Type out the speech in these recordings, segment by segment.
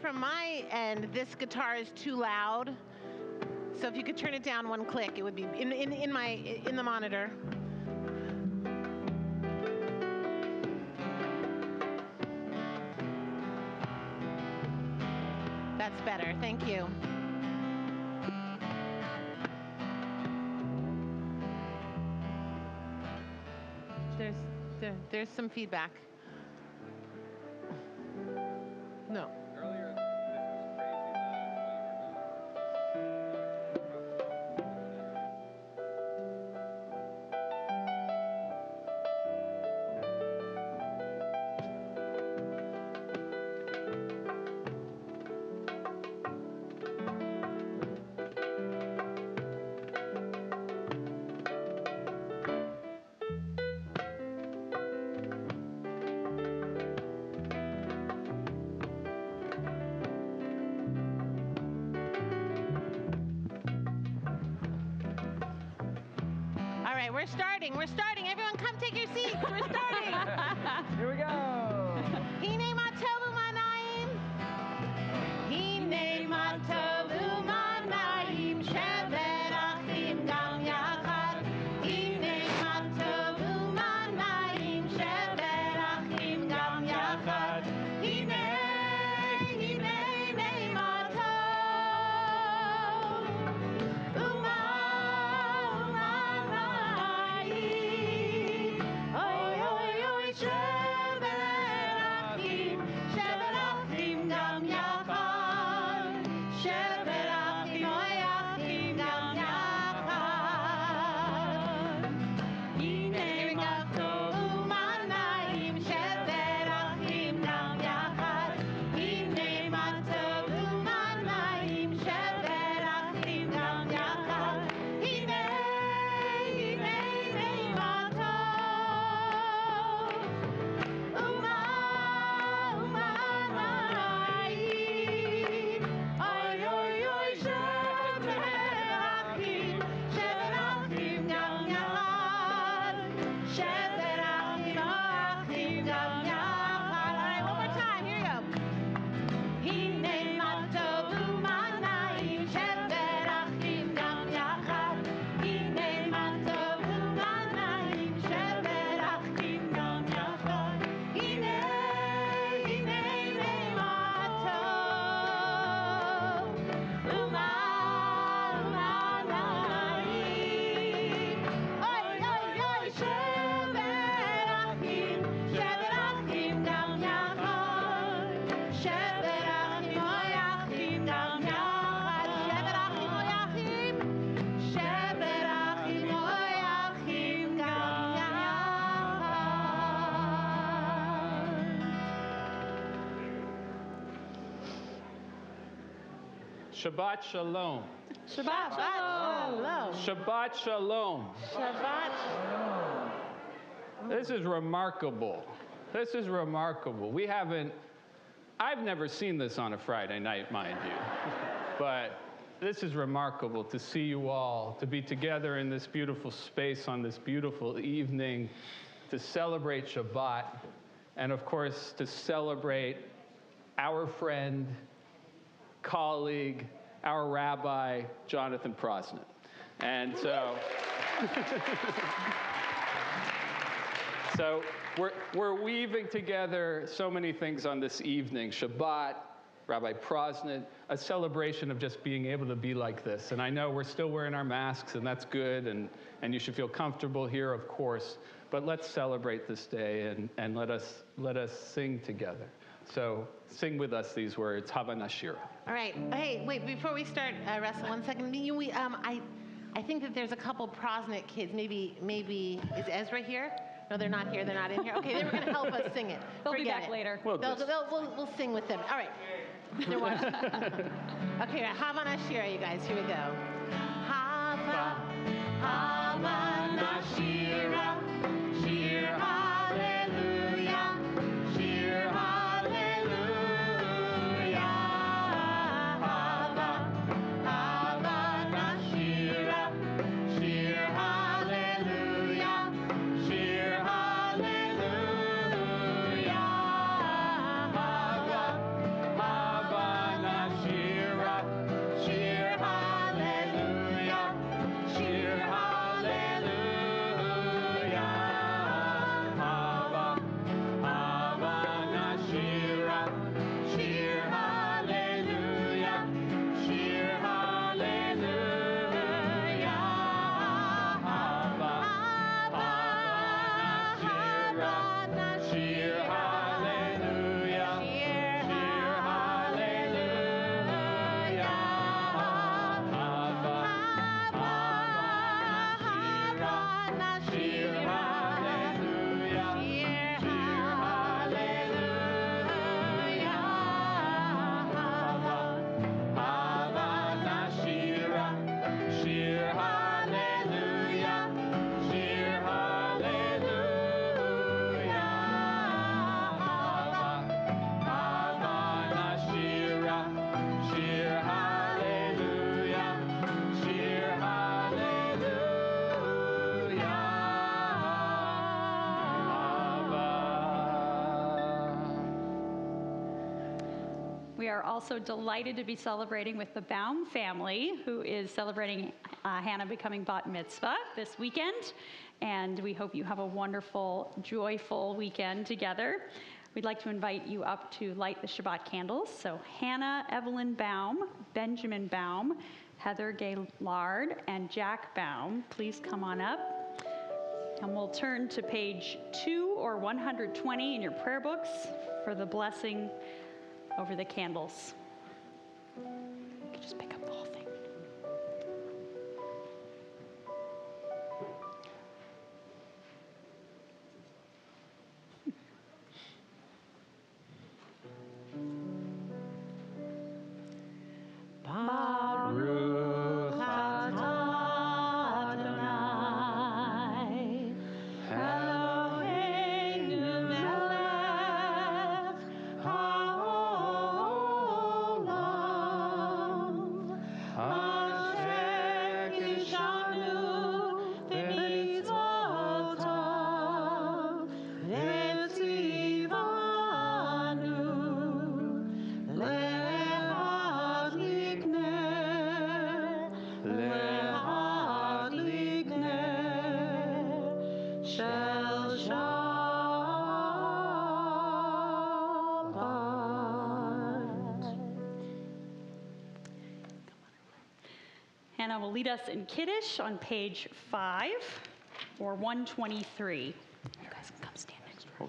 from my end, this guitar is too loud. So if you could turn it down one click, it would be in the monitor. That's better. Thank you. There's some feedback. No. Earlier, this was We're starting. Everyone come take your seats. We're starting. Here we go. Hine matavu manayim. Hine matavu manayim. Shevet achim gam yachad. Hine matavu manayim. Shevet achim gam yachad. Hine Shabbat Shalom. Shabbat Shalom. Shabbat Shalom. Shabbat Shalom. This is remarkable. This is remarkable. I've never seen this on a Friday night, mind you. But this is remarkable to see you all, to be together in this beautiful space on this beautiful evening, to celebrate Shabbat, and of course, to celebrate our friend, colleague, our rabbi, Jonathan Prosnett. And so, we're weaving together so many things on this evening. Shabbat, Rabbi Prosnett, a celebration of just being able to be like this. And I know we're still wearing our masks, and that's good, and you should feel comfortable here, of course. But let's celebrate this day and let us sing together. So sing with us these words, Hava Nashira. All right. Hey, wait, before we start, Russell, 1 second. I think that there's a couple Prosnett kids. Maybe, is Ezra here? No, they're not here. They're not in here. Okay, they were going to help us sing it. They'll be back later. We'll sing with them. All right. They're watching. Okay, Hava Nashira, you guys. Here we go. Hava Nashira, Shir Hallelujah, Shir Hallelujah. Hava Nashira, Shir Hallelujah, Shir Hallelujah. Hava are also delighted to be celebrating with the Baum family, who is celebrating Hannah becoming bat mitzvah this weekend. And we hope you have a wonderful, joyful weekend together. We'd like to invite you up to light the Shabbat candles. So Hannah Evelyn Baum, Benjamin Baum, Heather Gaylard, and Jack Baum, please come on up. And we'll turn to page 2 or 120 in your prayer books for the blessing over the candles. You can just pick up the whole thing. Baruch atah Adonai, Eloheinu melech haolam, asher kishanu b'mitzvotav, v'tzivanu le'adlik shel Shabbat. Hannah will lead us in Kiddush on page 5 or 123. You guys can come stand next to her.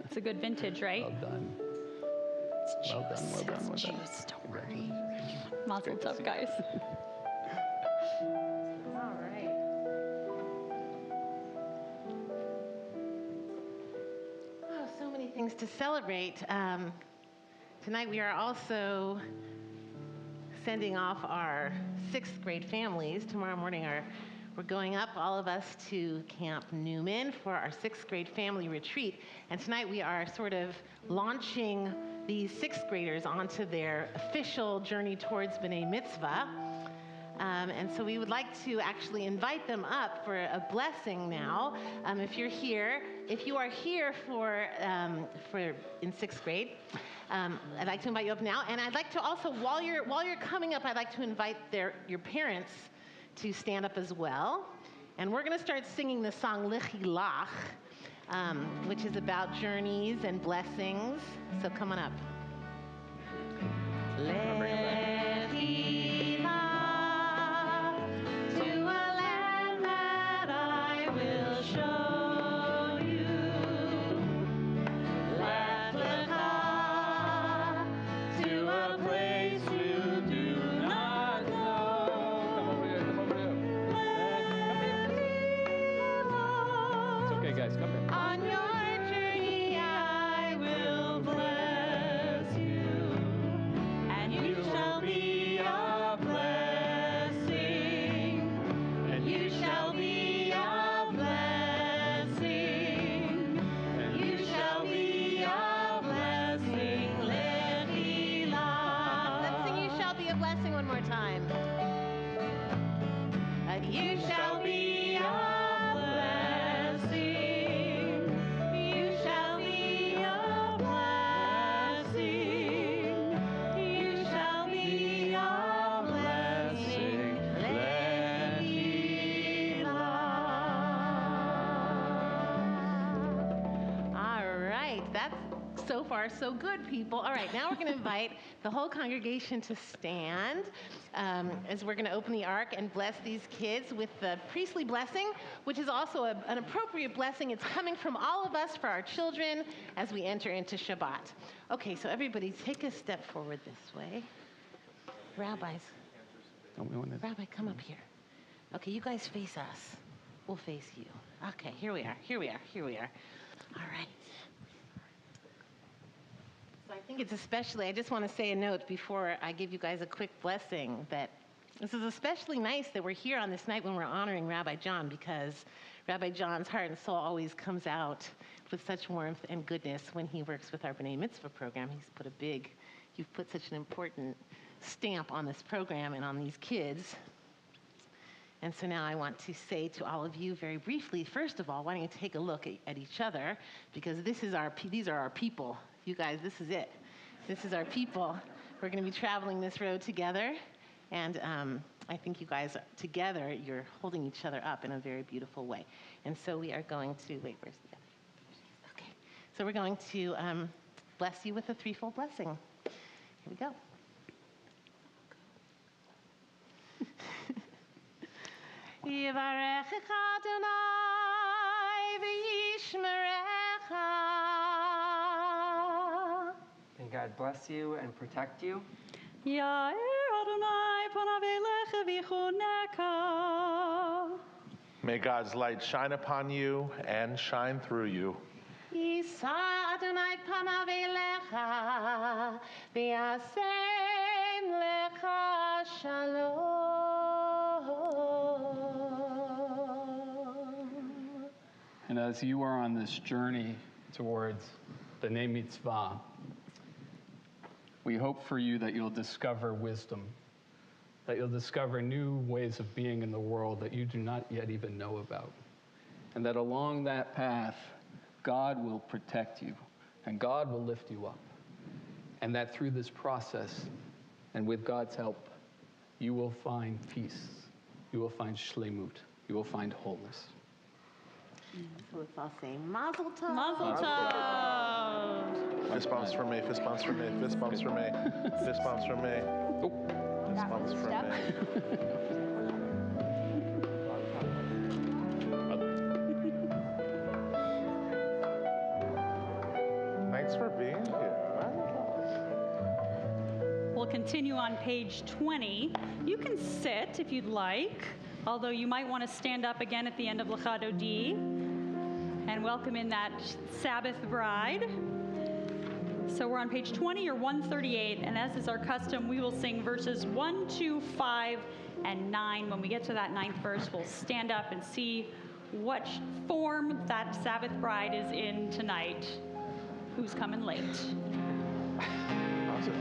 It's a good vintage, right? Well done. It's Well done, well done, well It's done. juice, don't worry. Mazel tov, guys. All right. Oh, so many things to celebrate. Tonight we are also sending off our 6th grade families. Tomorrow morning we're going up, all of us, to Camp Newman for our 6th grade family retreat. And tonight we are sort of launching these 6th graders onto their official journey towards B'nai Mitzvah. And so we would like to actually invite them up for a blessing now. If you are here for in 6th grade, I'd like to invite you up now. And I'd like to also, while you're coming up, I'd like to invite your parents to stand up as well. And we're going to start singing the song Lechilach, which is about journeys and blessings. So come on up. Lechilach to a land that I will show you. Lech lecha to a place you do not know. Come over here, come over here. It's okay, guys, come here. On your journey that's so far so good, people. All right, now we're going to invite the whole congregation to stand as we're going to open the ark and bless these kids with the priestly blessing, which is also an appropriate blessing. It's coming from all of us for our children as we enter into Shabbat. Okay, so everybody take a step forward this way. Rabbis. Rabbi, come up here. Okay, you guys face us. We'll face you. Okay, here we are. All right. So I think it's especially, I just want to say a note before I give you guys a quick blessing that this is especially nice that we're here on this night when we're honoring Rabbi John, because Rabbi John's heart and soul always comes out with such warmth and goodness when he works with our B'nai Mitzvah program. You've put such an important stamp on this program and on these kids. And so now I want to say to all of you very briefly, first of all, why don't you take a look at each other, because these are our people. You guys, this is it. This is our people. We're going to be traveling this road together, and I think you guys together, you're holding each other up in a very beautiful way. And so we are going to, wait, where's the other? Okay. So we're going to bless you with a threefold blessing. Here we go. Yivarechecha Adonai v'yishmerecha. May God bless you and protect you. Ya'er Adonai panav elecha v'choneka. May God's light shine upon you and shine through you. Yisa Adonai panav elecha v'yasem lecha shalom. And as you are on this journey towards the B'nai Mitzvah, we hope for you that you'll discover wisdom, that you'll discover new ways of being in the world that you do not yet even know about. And that along that path, God will protect you, and God will lift you up. And that through this process, and with God's help, you will find peace, you will find shlemut, you will find wholeness. So let's all say Mazel Tov. Mazel Tov. Fist bumps for me, fist bumps for me, fist bumps for me, fist bumps for me. Fist bumps for me. Thanks for being here. We'll continue on page 20. You can sit if you'd like, although you might want to stand up again at the end of Lecha Dodi and welcome in that Sabbath bride. So we're on page 20 or 138, and as is our custom, we will sing verses 1, 2, 5, and 9. When we get to that 9th verse, we'll stand up and see what form that Sabbath bride is in tonight. Who's coming late? I'll sit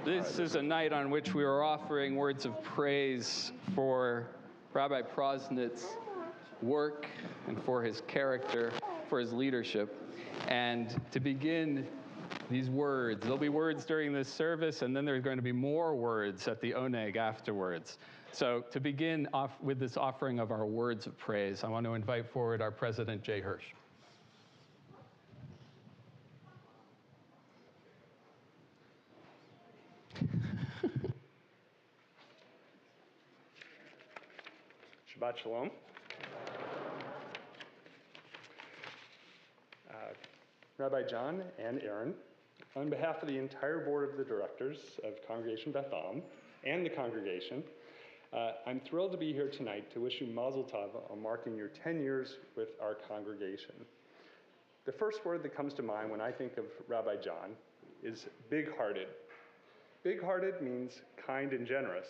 This is a night on which we are offering words of praise for Rabbi Prosnit's work and for his character, for his leadership. And to begin these words, there'll be words during this service, and then there's going to be more words at the Oneg afterwards. So to begin off with this offering of our words of praise, I want to invite forward our President, Jay Hirsch. Shabbat Shalom. Rabbi John and Aaron, on behalf of the entire board of the directors of Congregation Beth Am and the congregation, I'm thrilled to be here tonight to wish you Mazel Tov on marking your 10 years with our congregation. The first word that comes to mind when I think of Rabbi John is big-hearted. Big-hearted means kind and generous,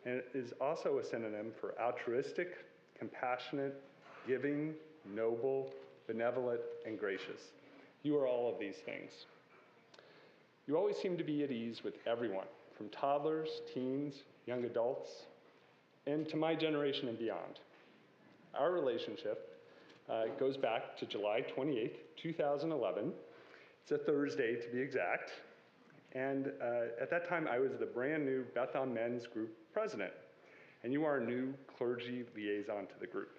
and it is also a synonym for altruistic, compassionate, giving, noble, benevolent, and gracious. You are all of these things. You always seem to be at ease with everyone, from toddlers, teens, young adults, and to my generation and beyond. Our relationship goes back to July 28th, 2011. It's a Thursday, to be exact. And at that time, I was the brand new Beth Am Men's Group president, and you are a new clergy liaison to the group.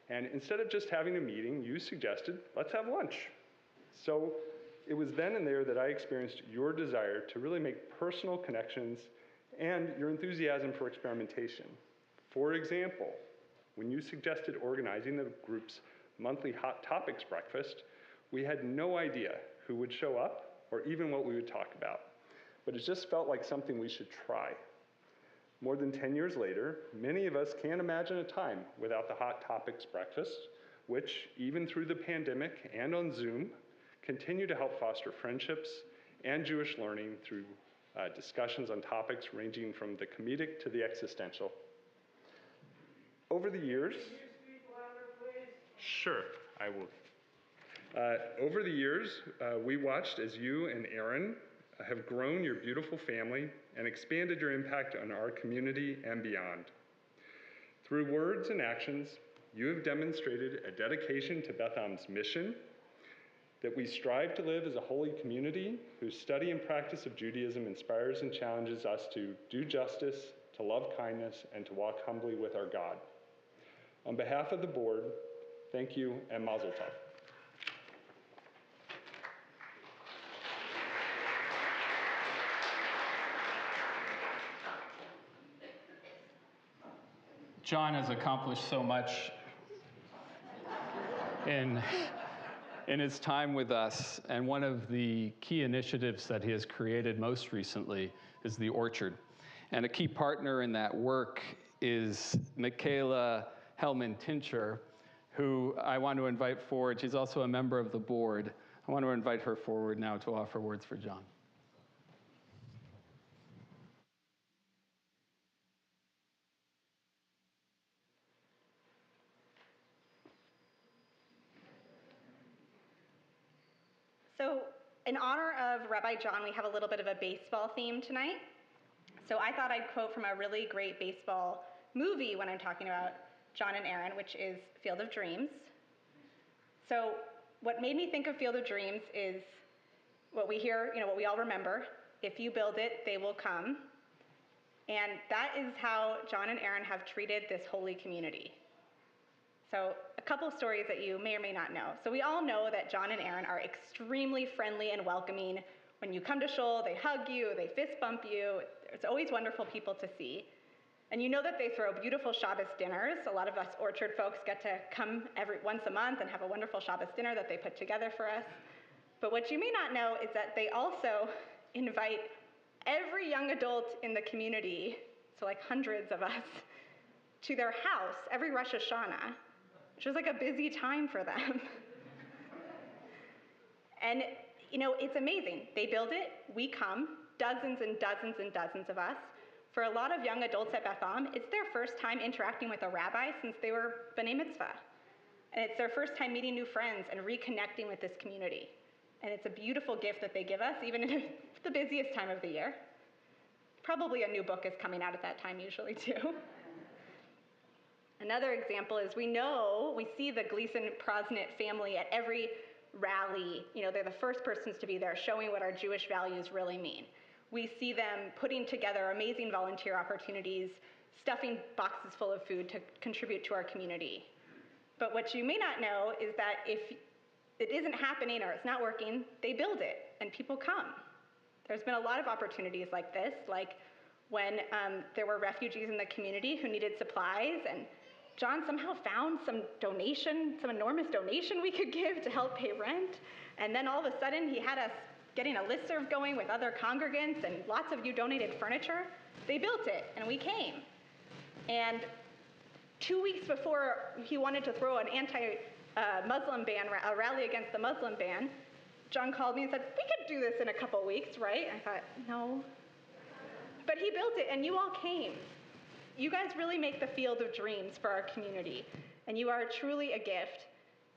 And instead of just having a meeting, you suggested, let's have lunch. So it was then and there that I experienced your desire to really make personal connections and your enthusiasm for experimentation. For example, when you suggested organizing the group's monthly Hot Topics breakfast, we had no idea who would show up or even what we would talk about. But it just felt like something we should try. More than 10 years later, many of us can't imagine a time without the Hot Topics breakfast, which, even through the pandemic and on Zoom, continue to help foster friendships and Jewish learning through discussions on topics ranging from the comedic to the existential. Over the years, Can you speak louder, please? Sure, I will. Over the years, we watched as you and Aaron have grown your beautiful family and expanded your impact on our community and beyond. Through words and actions, you have demonstrated a dedication to Beth Am's mission, that we strive to live as a holy community whose study and practice of Judaism inspires and challenges us to do justice, to love kindness, and to walk humbly with our God. On behalf of the board, thank you and Mazel Tov. John has accomplished so much in his time with us, and one of the key initiatives that he has created most recently is the Orchard. And a key partner in that work is Michaela Hellman-Tincher, who I want to invite forward. She's also a member of the board. I want to invite her forward now to offer words for John. So in honor of Rabbi John, we have a little bit of a baseball theme tonight. So I thought I'd quote from a really great baseball movie when I'm talking about John and Aaron, which is Field of Dreams. So what made me think of Field of Dreams is what we hear, what we all remember, if you build it, they will come. And that is how John and Aaron have treated this holy community. So a couple of stories that you may or may not know. So we all know that John and Aaron are extremely friendly and welcoming. When you come to Shul, they hug you, they fist bump you. It's always wonderful people to see. And you know that they throw beautiful Shabbos dinners. A lot of us Orchard folks get to come once a month and have a wonderful Shabbos dinner that they put together for us. But what you may not know is that they also invite every young adult in the community, so like hundreds of us, to their house every Rosh Hashanah, which was like a busy time for them. And, it's amazing. They build it, we come, dozens and dozens and dozens of us. For a lot of young adults at Beth Am, it's their first time interacting with a rabbi since they were B'nai Mitzvah. And it's their first time meeting new friends and reconnecting with this community. And it's a beautiful gift that they give us, even in the busiest time of the year. Probably a new book is coming out at that time usually too. Another example is we see the Gleason-Prosnit family at every rally. You know, they're the first persons to be there showing what our Jewish values really mean. We see them putting together amazing volunteer opportunities, stuffing boxes full of food to contribute to our community. But what you may not know is that if it isn't happening or it's not working, they build it and people come. There's been a lot of opportunities like this, like when there were refugees in the community who needed supplies, and John somehow found some enormous donation we could give to help pay rent. And then all of a sudden he had us getting a listserv going with other congregants, and lots of you donated furniture. They built it and we came. And 2 weeks before he wanted to throw an anti-Muslim ban, a rally against the Muslim ban, John called me and said, we could do this in a couple weeks, right? I thought, no. But he built it and you all came. You guys really make the field of dreams for our community, and you are truly a gift.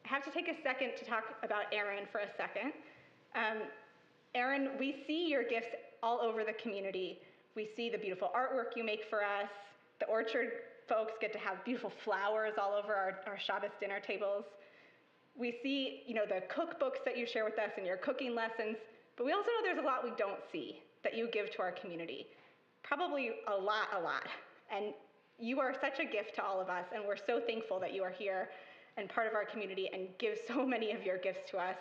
I have to take a second to talk about Aaron for a second. Aaron, we see your gifts all over the community. We see the beautiful artwork you make for us. The orchard folks get to have beautiful flowers all over our Shabbos dinner tables. We see, the cookbooks that you share with us and your cooking lessons, but we also know there's a lot we don't see that you give to our community. Probably a lot. And you are such a gift to all of us, and we're so thankful that you are here and part of our community and give so many of your gifts to us,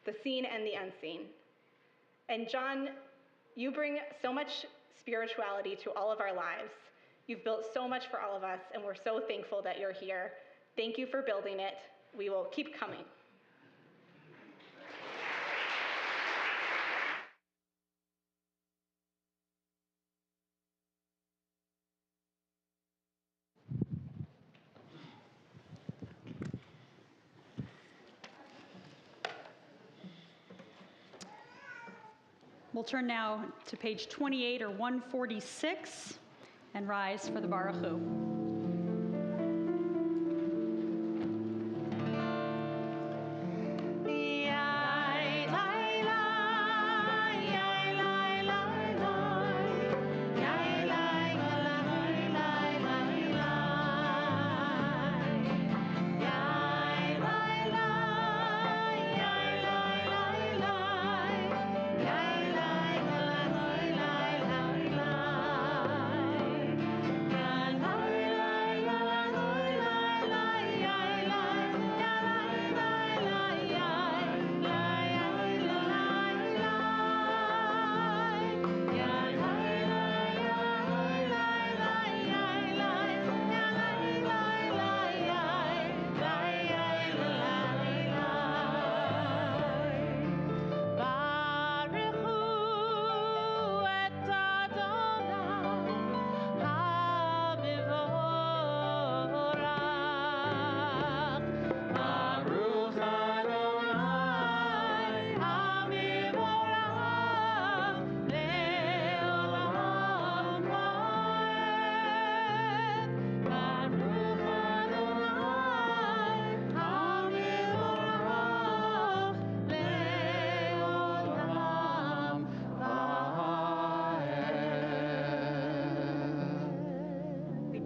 the seen and the unseen. And John, you bring so much spirituality to all of our lives. You've built so much for all of us, and we're so thankful that you're here. Thank you for building it. We will keep coming. We'll turn now to page 28 or 146 and rise for the Baruch Hu.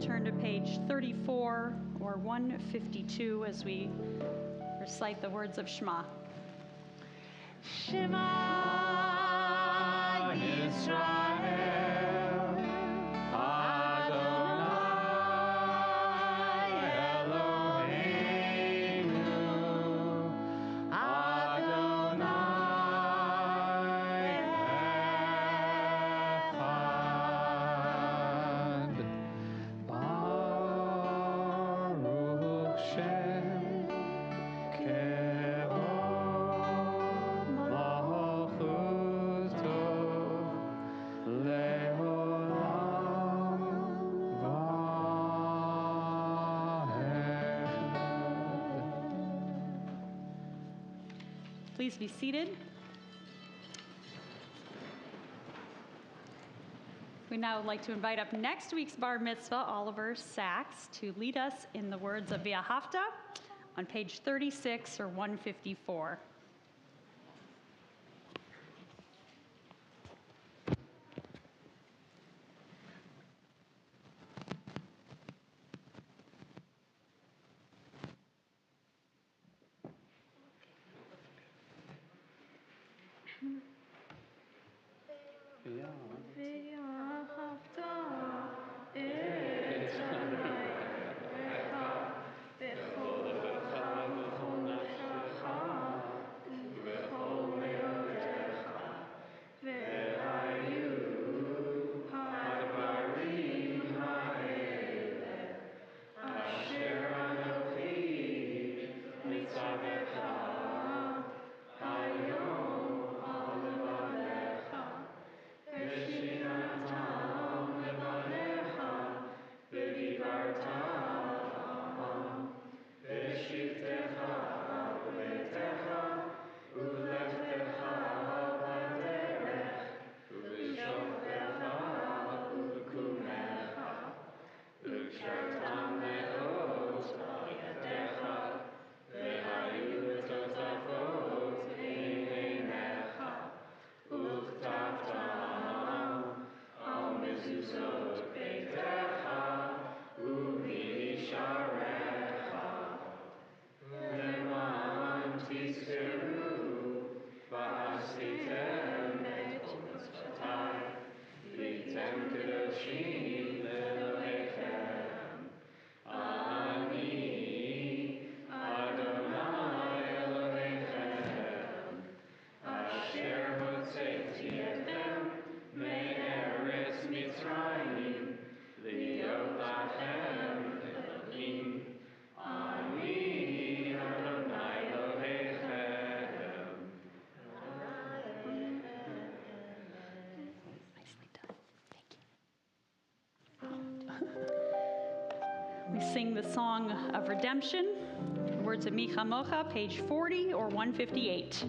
Turn to page 34 or 152 as we recite the words of Shema. Shema Yisrael, Adonai Eloheinu, Adonai Echad. Baruch Shem Kevod Malchuto Leolam Vaed. Please be seated. We'd now like to invite up next week's bar mitzvah, Oliver Sachs, to lead us in the words of V'ahavta on page 36 or 154. We sing the Song of Redemption, the words of Micha Mocha, page 40 or 158.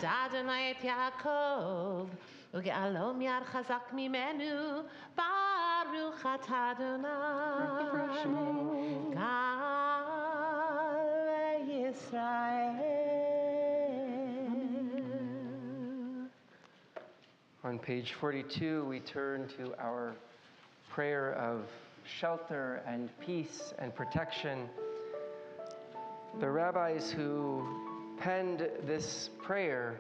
Adonai et Yaakov, uge'alo mi'ad chazak mimenu, Baruch atah Adonai, Gal Yisrael. On page 42, we turn to our prayer of shelter and peace and protection. The rabbis who penned this prayer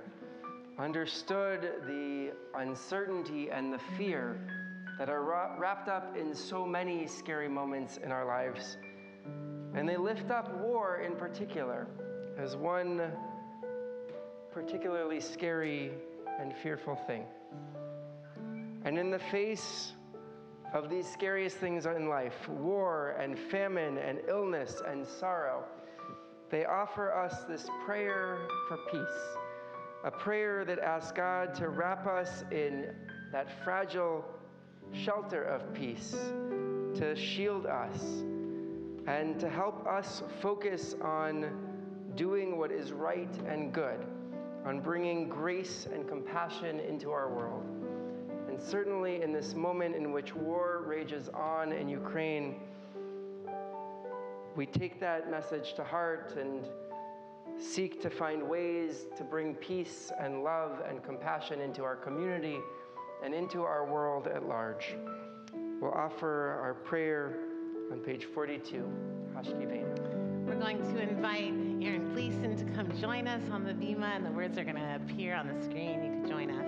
understood the uncertainty and the fear that are wrapped up in so many scary moments in our lives. And they lift up war in particular as one particularly scary and fearful thing. And in the face of these scariest things in life, war and famine and illness and sorrow, they offer us this prayer for peace, a prayer that asks God to wrap us in that fragile shelter of peace, to shield us, and to help us focus on doing what is right and good, on bringing grace and compassion into our world. And certainly in this moment in which war rages on in Ukraine, we take that message to heart and seek to find ways to bring peace and love and compassion into our community and into our world at large. We'll offer our prayer on page 42, Hashkivenu. We're going to invite Aaron Gleason to come join us on the Vima, and the words are going to appear on the screen. You can join us.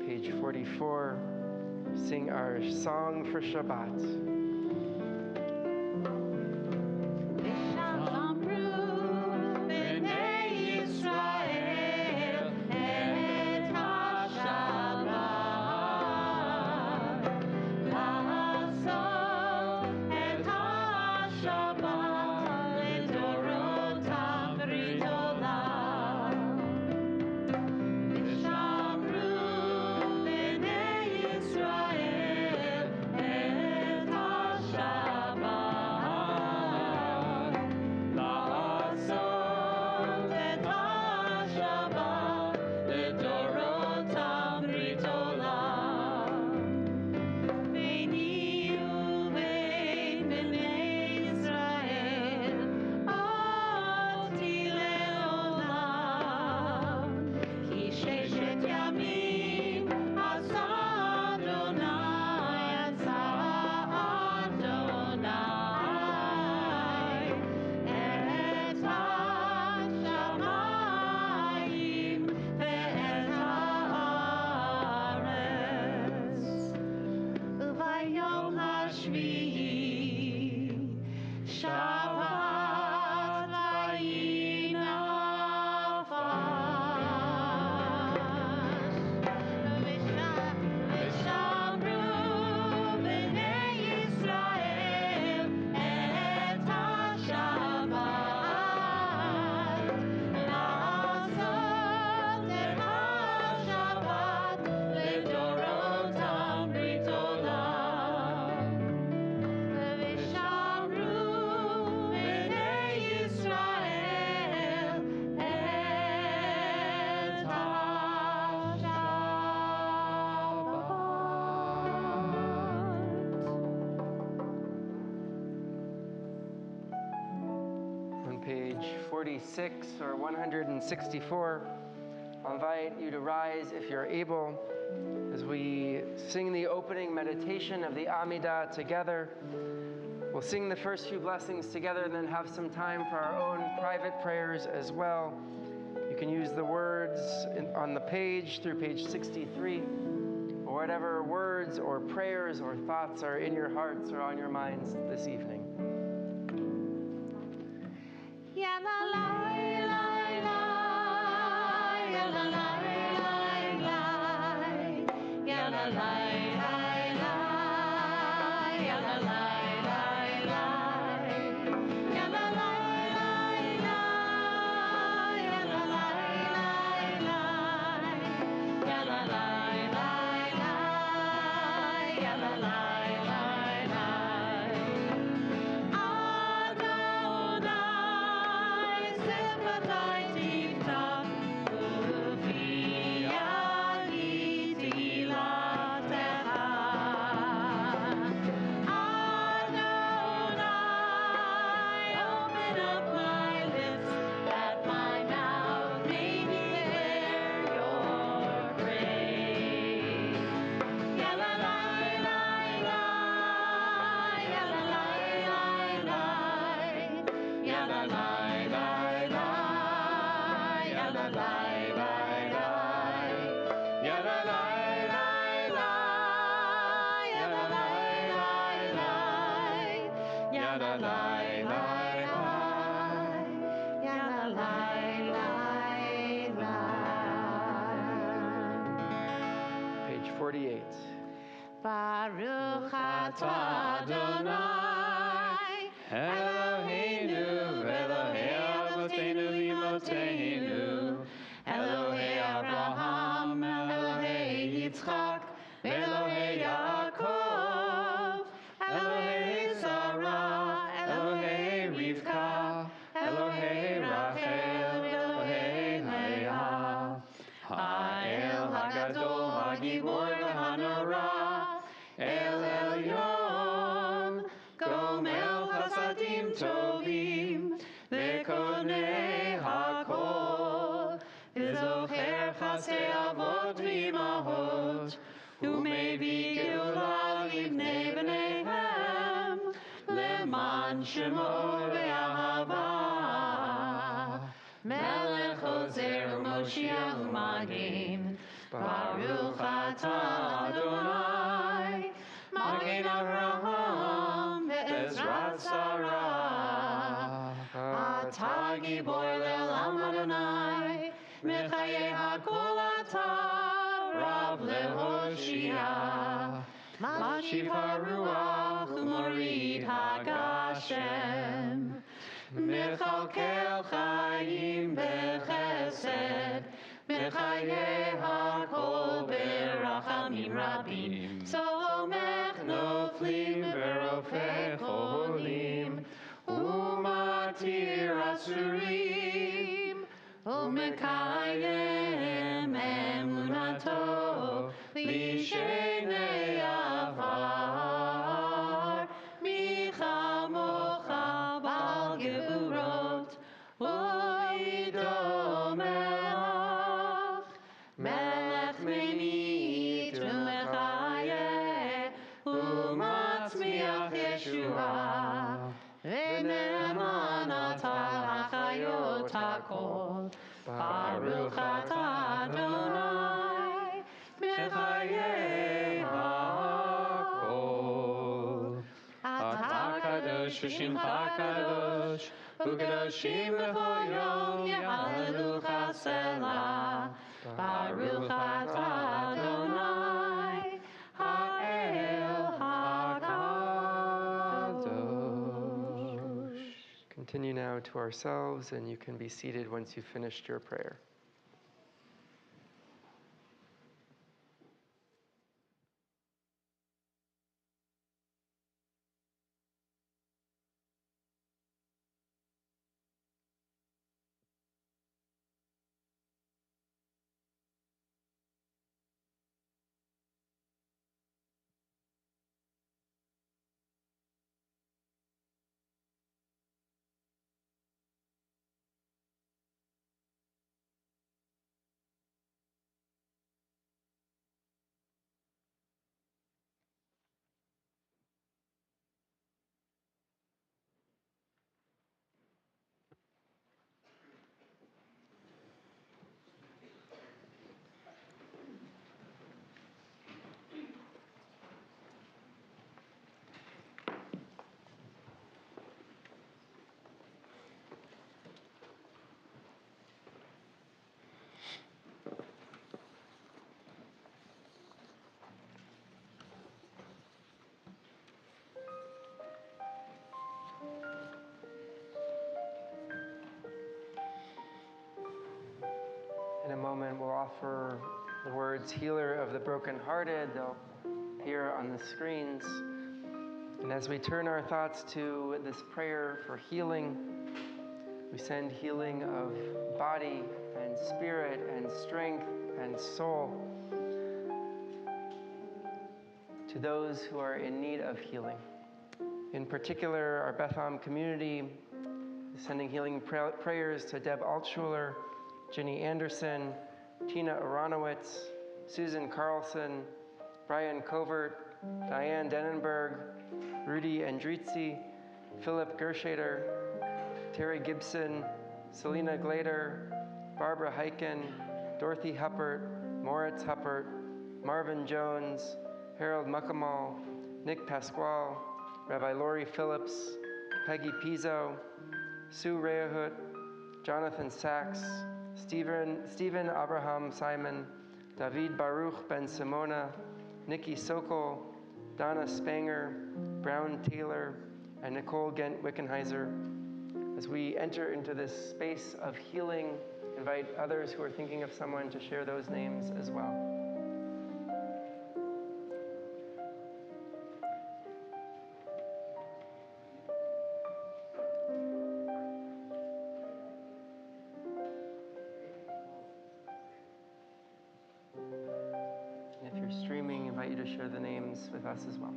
Page 44, sing our song for Shabbat. Page 46 or 164. I'll invite you to rise if you're able as we sing the opening meditation of the Amidah together. We'll sing the first few blessings together and then have some time for our own private prayers as well. You can use the words on the page through page 63, or whatever words or prayers or thoughts are in your hearts or on your minds this evening. Ya la la la la, ya la la la la, ya la la la la, ya la la la la, ya la la la la, ya la la la la, ya la la la la, ya la la la la. Page 48. Baruch atah Adonai, Eloheinu v'Elohei Avotenu v'Imotenu, Elohei Abraham, Elohei Yitzchak, v'Elohei Yaakov, Elohei Sarah, Elohei Rivka, Elohei Rachel, Elohei Leah, Ha'el Hagadol Hagibor v'Hanora, El Elyon, Gomel Chasadim Tovim, V'Konei Hakol, V'Zocher Chasei Avot v'Imahot, U'Mevii Geula Livnei B'neihem, Leman Shemo V'Ahava, Melech Ozer Moshiach U'Magen, Baruch atah Adonai, Magen Avraham ve'ezrat Sarah. Atah gibor le'olam Adonai, mechayei hakol atah, Rav le'hoshia. Mashiv haruach u'morid hagashem, mechalkel chayim bechesed, Mechayeh hakol berachamim rabim, Somech noflim verofeh cholim, Umatir asurim, Umekayem emunato, Lishenei avar, Michamocha bal geburot, Uvidom Melech memit u'mechayeh u'matzmiach Yeshua v'ne'eman atah l'chayot hakol Baruch atah Adonai mechayeh hakol Atah kadosh v'shimcha kadosh u'kadoshim b'chol yom yehalelucha selah Baruch atah Adonai, Ha'el HaKadosh. Continue now to ourselves, and you can be seated once you've finished your prayer. and we'll offer the words healer of the brokenhearted. They'll appear on the screens. And as we turn our thoughts to this prayer for healing, we send healing of body and spirit and strength and soul to those who are in need of healing. In particular, our Bethlehem community is sending healing prayers to Deb Altschuler, Ginny Anderson, Tina Aronowitz, Susan Carlson, Brian Covert, Diane Dennenberg, Rudy Andrizzi, Philip Gershader, Terry Gibson, Selena Glader, Barbara Heiken, Dorothy Huppert, Moritz Huppert, Marvin Jones, Harold Muckamal, Nick Pasquale, Rabbi Lori Phillips, Peggy Pizzo, Sue Rehut, Jonathan Sachs, Stephen Abraham Simon, David Baruch Ben Simona, Nikki Sokol, Donna Spanger, Brown Taylor, and Nicole Gent Wickenheiser. As we enter into this space of healing, invite others who are thinking of someone to share those names as well. And if you're streaming, I invite you to share the names with us as well.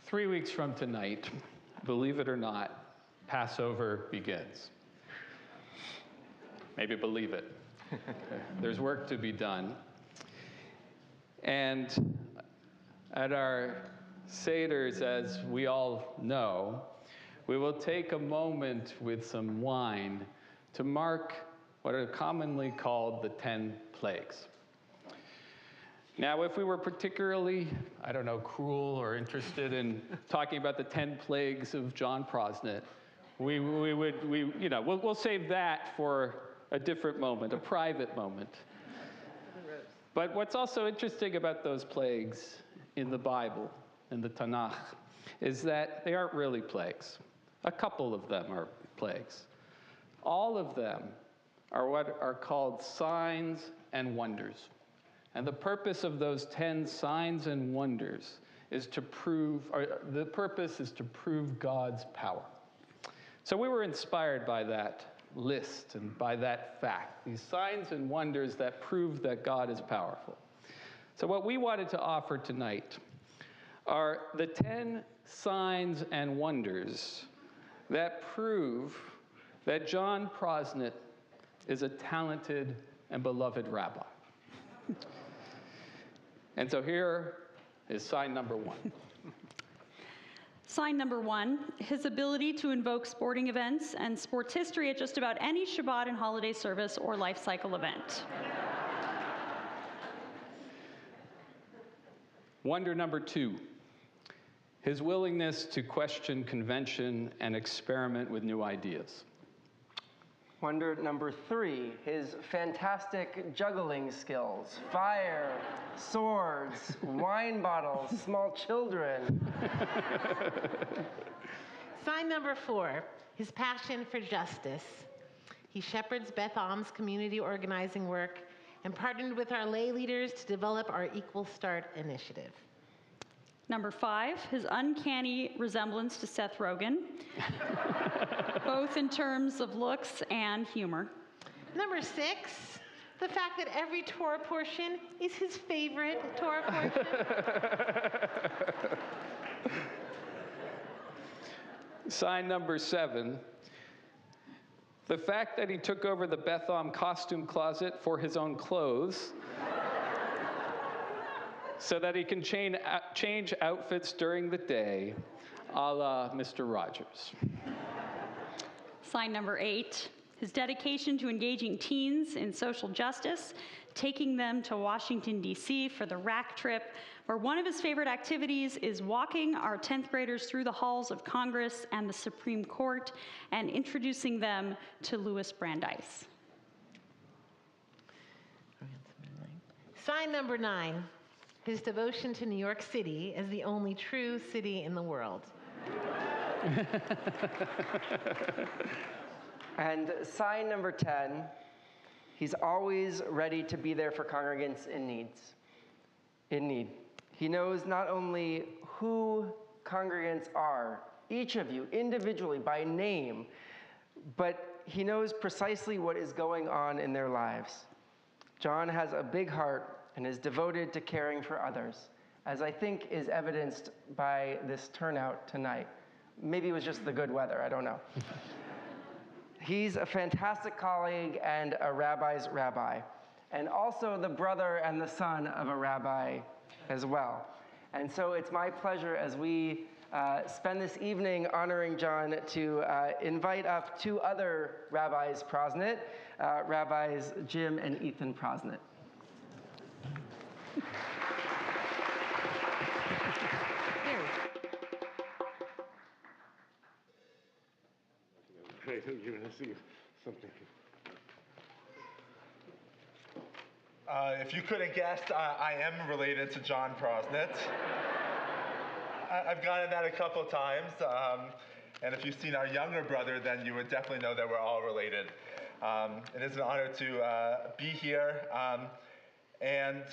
Three weeks from tonight, believe it or not, Passover begins. Maybe believe it. There's work to be done. And at our Seders, as we all know, we will take a moment with some wine to mark what are commonly called the 10 plagues. Now, if we were particularly, I don't know, cruel or interested in talking about the 10 plagues of John Prosnett, we'll save that for a different moment, a private moment. But what's also interesting about those plagues in the Bible, in the Tanakh, is that they aren't really plagues. A couple of them are plagues. All of them are what are called signs and wonders. And the purpose of those 10 signs and wonders is to prove God's power. So we were inspired by that list and by that fact, these signs and wonders that prove that God is powerful. So what we wanted to offer tonight are the 10 signs and wonders that prove that John Prosnett is a talented and beloved rabbi. And so here is sign number 1. Sign number 1, his ability to invoke sporting events and sports history at just about any Shabbat and holiday service or life cycle event. Wonder number 2, his willingness to question convention and experiment with new ideas. Wonder number 3, his fantastic juggling skills. Fire, swords, wine bottles, small children. Sign number 4, his passion for justice. He shepherds Beth Am's community organizing work and partnered with our lay leaders to develop our Equal Start initiative. Number 5, his uncanny resemblance to Seth Rogen, both in terms of looks and humor. Number 6, the fact that every Torah portion is his favorite Torah portion. Sign number 7, the fact that he took over the Beth Am costume closet for his own clothes so that he can change outfits during the day, a la Mr. Rogers. Sign number 8, his dedication to engaging teens in social justice, taking them to Washington, D.C. for the RAC trip, where one of his favorite activities is walking our 10th graders through the halls of Congress and the Supreme Court and introducing them to Louis Brandeis. Sign number 9, his devotion to New York City as the only true city in the world. And sign number 10, he's always ready to be there for congregants in need. He knows not only who congregants are, each of you individually by name, but he knows precisely what is going on in their lives. John has a big heart and is devoted to caring for others, as I think is evidenced by this turnout tonight. Maybe it was just the good weather, I don't know. He's a fantastic colleague and a rabbi's rabbi, and also the brother and the son of a rabbi as well. And so it's my pleasure as we spend this evening honoring John to invite up 2 other rabbis Prosnett, Rabbis Jim and Ethan Prosnett. You're going to see something. If you couldn't guess, I am related to John Prosnett. I've gotten that a couple times, and if you've seen our younger brother, then you would definitely know that we're all related. It is an honor to be here, and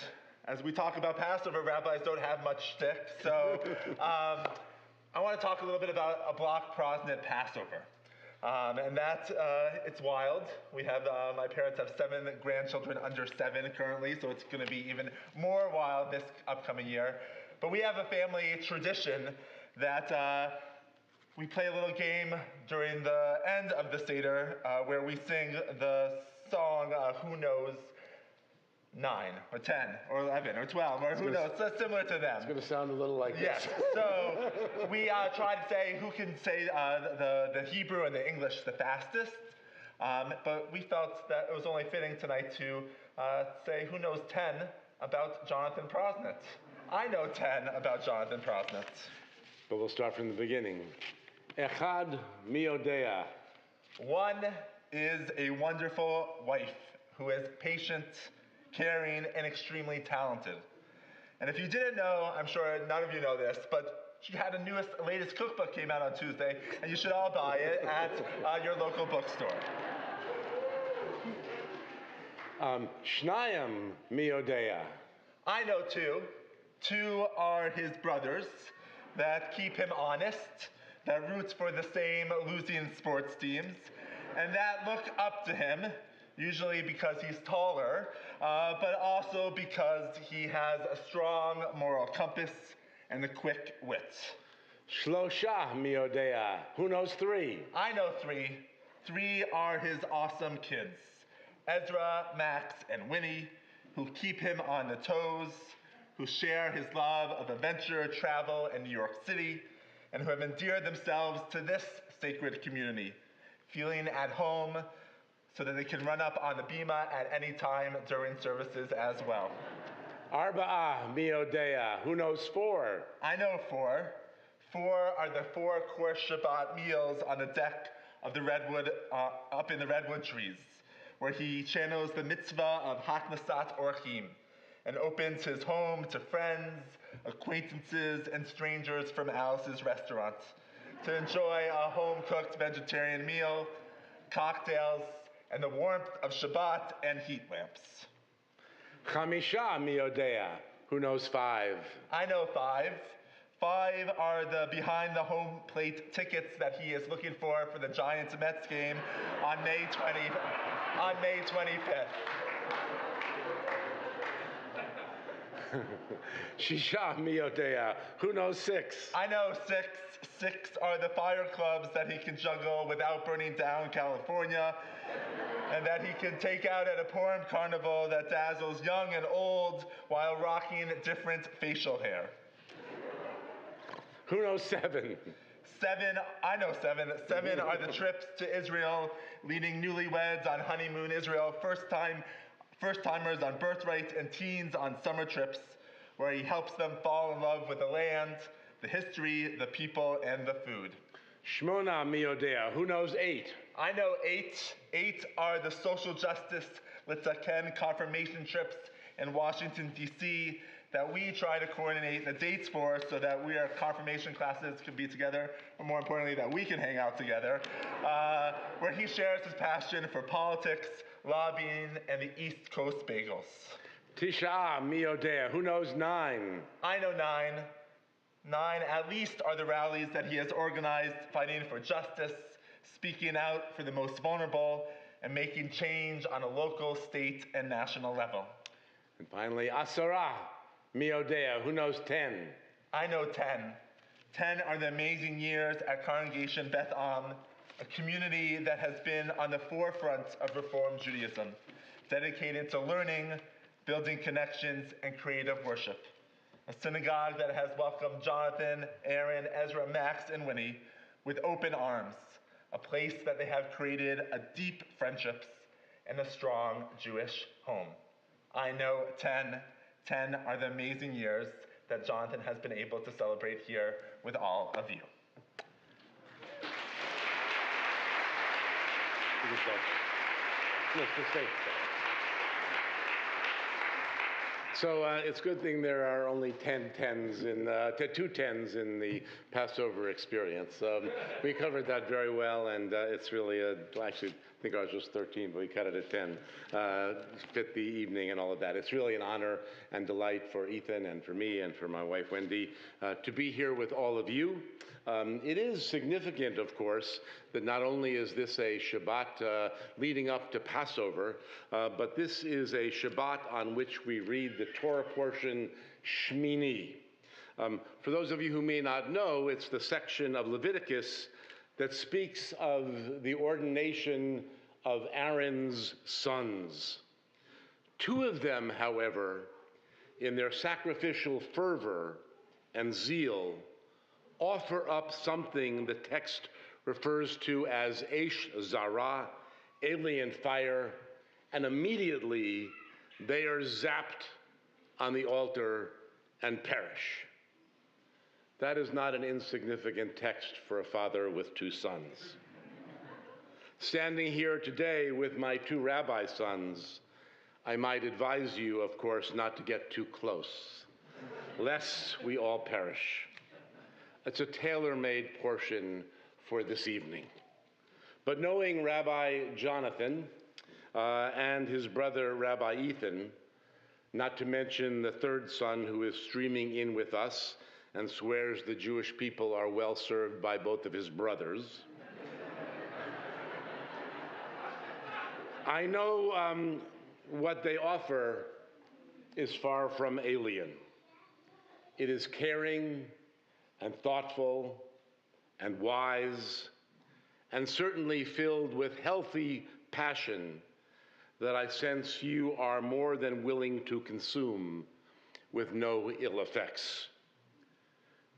as we talk about Passover, rabbis don't have much shtick, so I want to talk a little bit about a Block Prosnett Passover. And that, it's wild. We have, my parents have 7 grandchildren under 7 currently, so it's going to be even more wild this upcoming year. But we have a family tradition that we play a little game during the end of the Seder where we sing the song, Who Knows 9 or 10 or 11 or 12 or who knows, so similar to them. It's going to sound a little like yes. this. So we try to say who can say the Hebrew and the English the fastest, but we felt that it was only fitting tonight to say who knows 10 about Jonathan Prosnitz. I know 10 about Jonathan Prosnitz. But we'll start from the beginning. Echad miodea. One is a wonderful wife who is patient, caring, and extremely talented. And if you didn't know, I'm sure none of you know this, but she had a latest cookbook came out on Tuesday, and you should all buy it at your local bookstore. Shnayim miodea. I know two. Two are his brothers that keep him honest, that roots for the same losing sports teams, and that look up to him, usually because he's taller, but also because he has a strong moral compass and a quick wit. Shlosha miodea. Who knows three? I know three. Three are his awesome kids, Ezra, Max, and Winnie, who keep him on the toes, who share his love of adventure, travel, and New York City, and who have endeared themselves to this sacred community, feeling at home so that they can run up on the bima at any time during services as well. Arba'ah miodea. Who knows four? I know four. Four are the 4-course Shabbat meals on the deck of the redwood, up in the redwood trees, where he channels the mitzvah of Haknasat Orchim and opens his home to friends, acquaintances, and strangers from Alice's restaurant to enjoy a home-cooked vegetarian meal, cocktails, and the warmth of Shabbat and heat lamps. Chamisha miodea. Who knows five? I know five. Five are the behind-the-home plate tickets that he is looking for the Giants-Mets game on May 25th. Shisha miodea. Who knows six? I know six. Six are the fire clubs that he can juggle without burning down California, and that he can take out at a Purim carnival that dazzles young and old while rocking different facial hair. Who knows seven? Seven, I know seven. Seven are the trips to Israel, leading newlyweds on honeymoon Israel, first-timers on birthright, and teens on summer trips, where he helps them fall in love with the land, the history, the people, and the food. Shmona miodea. Who knows eight? I know eight. Eight are the social justice Litzaken confirmation trips in Washington, D.C., that we try to coordinate the dates for so that our confirmation classes can be together, or more importantly, that we can hang out together, where he shares his passion for politics, lobbying, and the East Coast bagels. Tisha miodea. Who knows nine? I know nine. Nine, at least, are the rallies that he has organized, fighting for justice, speaking out for the most vulnerable, and making change on a local, state, and national level. And finally, Asara miodea. Who knows 10? I know 10. 10 are the amazing years at Congregation Beth Am, a community that has been on the forefront of Reform Judaism, dedicated to learning, building connections, and creative worship. A synagogue that has welcomed Jonathan, Aaron, Ezra, Max, and Winnie with open arms, a place that they have created a deep friendships and a strong Jewish home. I know 10. 10 are the amazing years that Jonathan has been able to celebrate here with all of you. So it's a good thing there are only 2 tens in the Passover experience. We covered that very well, and it's really actually, I think ours was 13, but we cut it at 10 to fit the evening and all of that. It's really an honor and delight for Ethan and for me and for my wife Wendy to be here with all of you. It is significant, of course, that not only is this a Shabbat leading up to Passover, but this is a Shabbat on which we read the Torah portion Shmini. For those of you who may not know, it's the section of Leviticus that speaks of the ordination of Aaron's sons. 2 of them, however, in their sacrificial fervor and zeal, offer up something the text refers to as Eish Zara, alien fire, and immediately they are zapped on the altar and perish. That is not an insignificant text for a father with 2 sons. Standing here today with my 2 rabbi sons, I might advise you, of course, not to get too close, lest we all perish. It's a tailor-made portion for this evening. But knowing Rabbi Jonathan and his brother Rabbi Ethan, not to mention the 3rd son who is streaming in with us and swears the Jewish people are well served by both of his brothers, I know what they offer is far from alien. It is caring and thoughtful and wise and certainly filled with healthy passion that I sense you are more than willing to consume with no ill effects.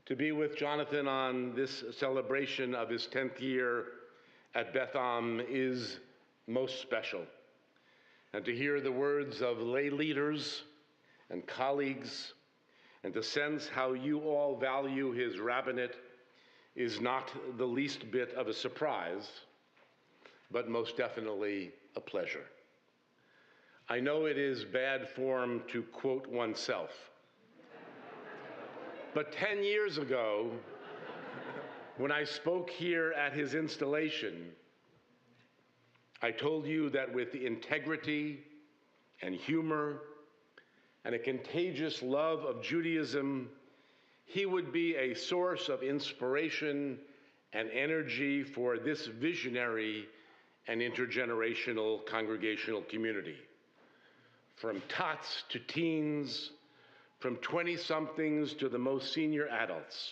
To be with Jonathan on this celebration of his 10th year at Beth Am is most special. And to hear the words of lay leaders and colleagues, and to sense how you all value his rabbinate is not the least bit of a surprise, but most definitely a pleasure. I know it is bad form to quote oneself, but 10 years ago, when I spoke here at his installation, I told you that with integrity and humor and a contagious love of Judaism, he would be a source of inspiration and energy for this visionary and intergenerational congregational community. From tots to teens, from 20-somethings to the most senior adults.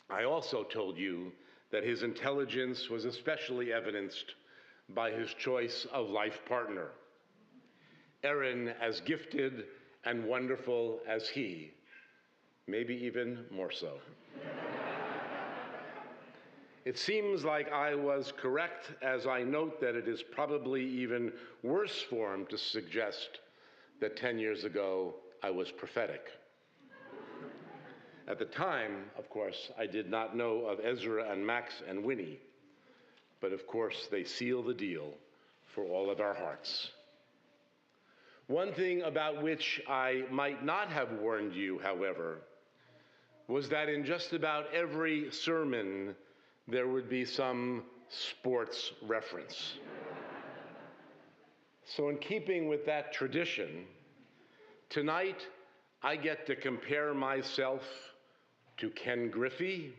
I also told you that his intelligence was especially evidenced by his choice of life partner. Erin, as gifted and wonderful as he, maybe even more so. It seems like I was correct as I note that it is probably even worse form to suggest that 10 years ago I was prophetic. At the time, of course, I did not know of Ezra and Max and Winnie, but of course they seal the deal for all of our hearts. One thing about which I might not have warned you, however, was that in just about every sermon there would be some sports reference. So in keeping with that tradition, tonight I get to compare myself to Ken Griffey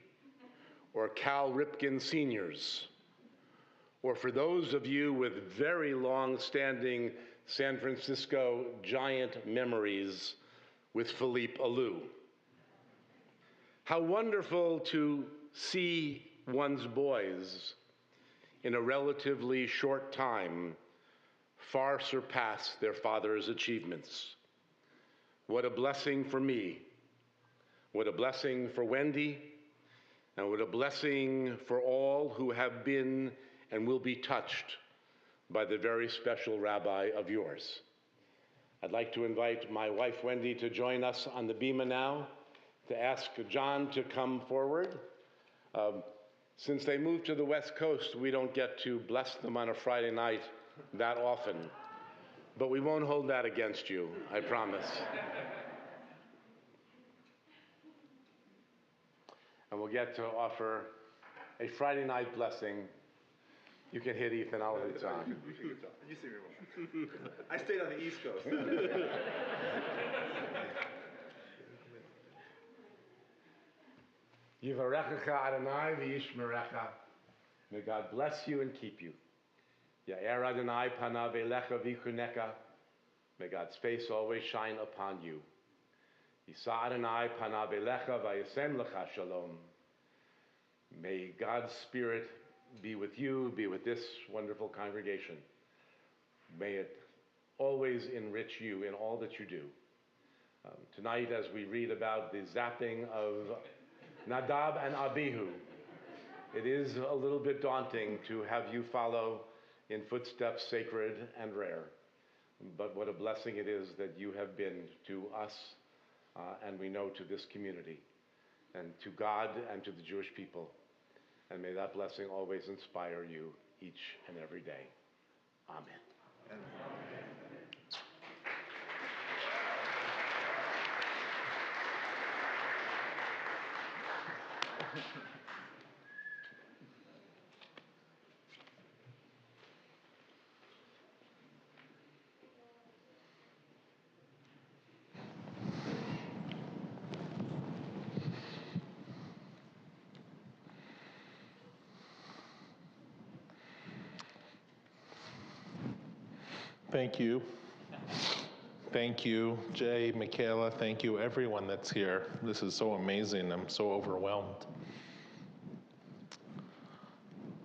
or Cal Ripken Seniors, or for those of you with very long-standing San Francisco Giant memories, with Philippe Alou. How wonderful to see one's boys in a relatively short time far surpass their father's achievements. What a blessing for me. What a blessing for Wendy, and what a blessing for all who have been and will be touched by the very special rabbi of yours. I'd like to invite my wife, Wendy, to join us on the bima now, to ask John to come forward. Since they moved to the West Coast, we don't get to bless them on a Friday night that often, but we won't hold that against you, I promise. And we'll get to offer a Friday night blessing. You can hit Ethan, I'll hit John. You see me more. I stayed on the East Coast. Yivarechecha Adonai v'yishmerecha. May God bless you and keep you. Ya'er Adonai panav elecha v'yichunecha. May God's face always shine upon you. Yisa Adonai panav elecha v'yasem lecha shalom. May God's Spirit be with you, be with this wonderful congregation. May it always enrich you in all that you do. Tonight, as we read about the zapping of Nadab and Abihu, it is a little bit daunting to have you follow in footsteps sacred and rare. but what a blessing it is that you have been to us, and we know to this community, and to God and to the Jewish people. And may that blessing always inspire you each and every day. Amen. Thank you. Thank you, Jay, Michaela. Thank you, everyone that's here. This is so amazing. I'm so overwhelmed.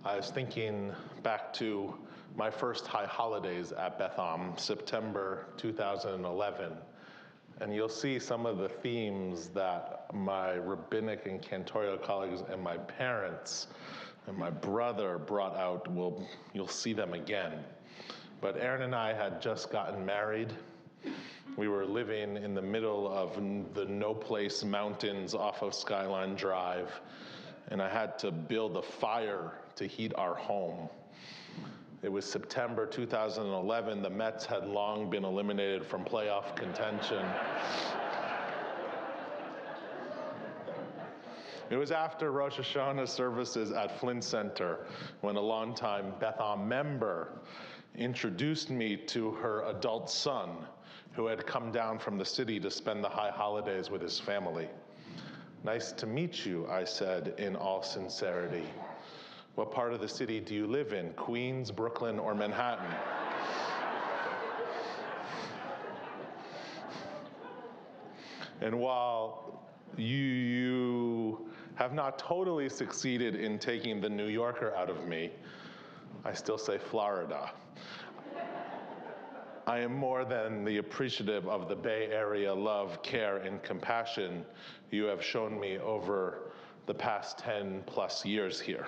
I was thinking back to my first high holidays at Beth Am, September 2011. And you'll see some of the themes that my rabbinic and cantorial colleagues and my parents and my brother brought out. You'll see them again. But Aaron and I had just gotten married. We were living in the middle of the No Place Mountains off of Skyline Drive, and I had to build a fire to heat our home. It was September 2011. The Mets had long been eliminated from playoff contention. It was after Rosh Hashanah services at Flint Center when a longtime Beth Am member introduced me to her adult son, who had come down from the city to spend the high holidays with his family. "Nice to meet you," I said in all sincerity. "What part of the city do you live in, Queens, Brooklyn, or Manhattan?" And while you have not totally succeeded in taking the New Yorker out of me, I still say Florida. I am more than appreciative of the Bay Area love, care, and compassion you have shown me over the past 10 plus years here.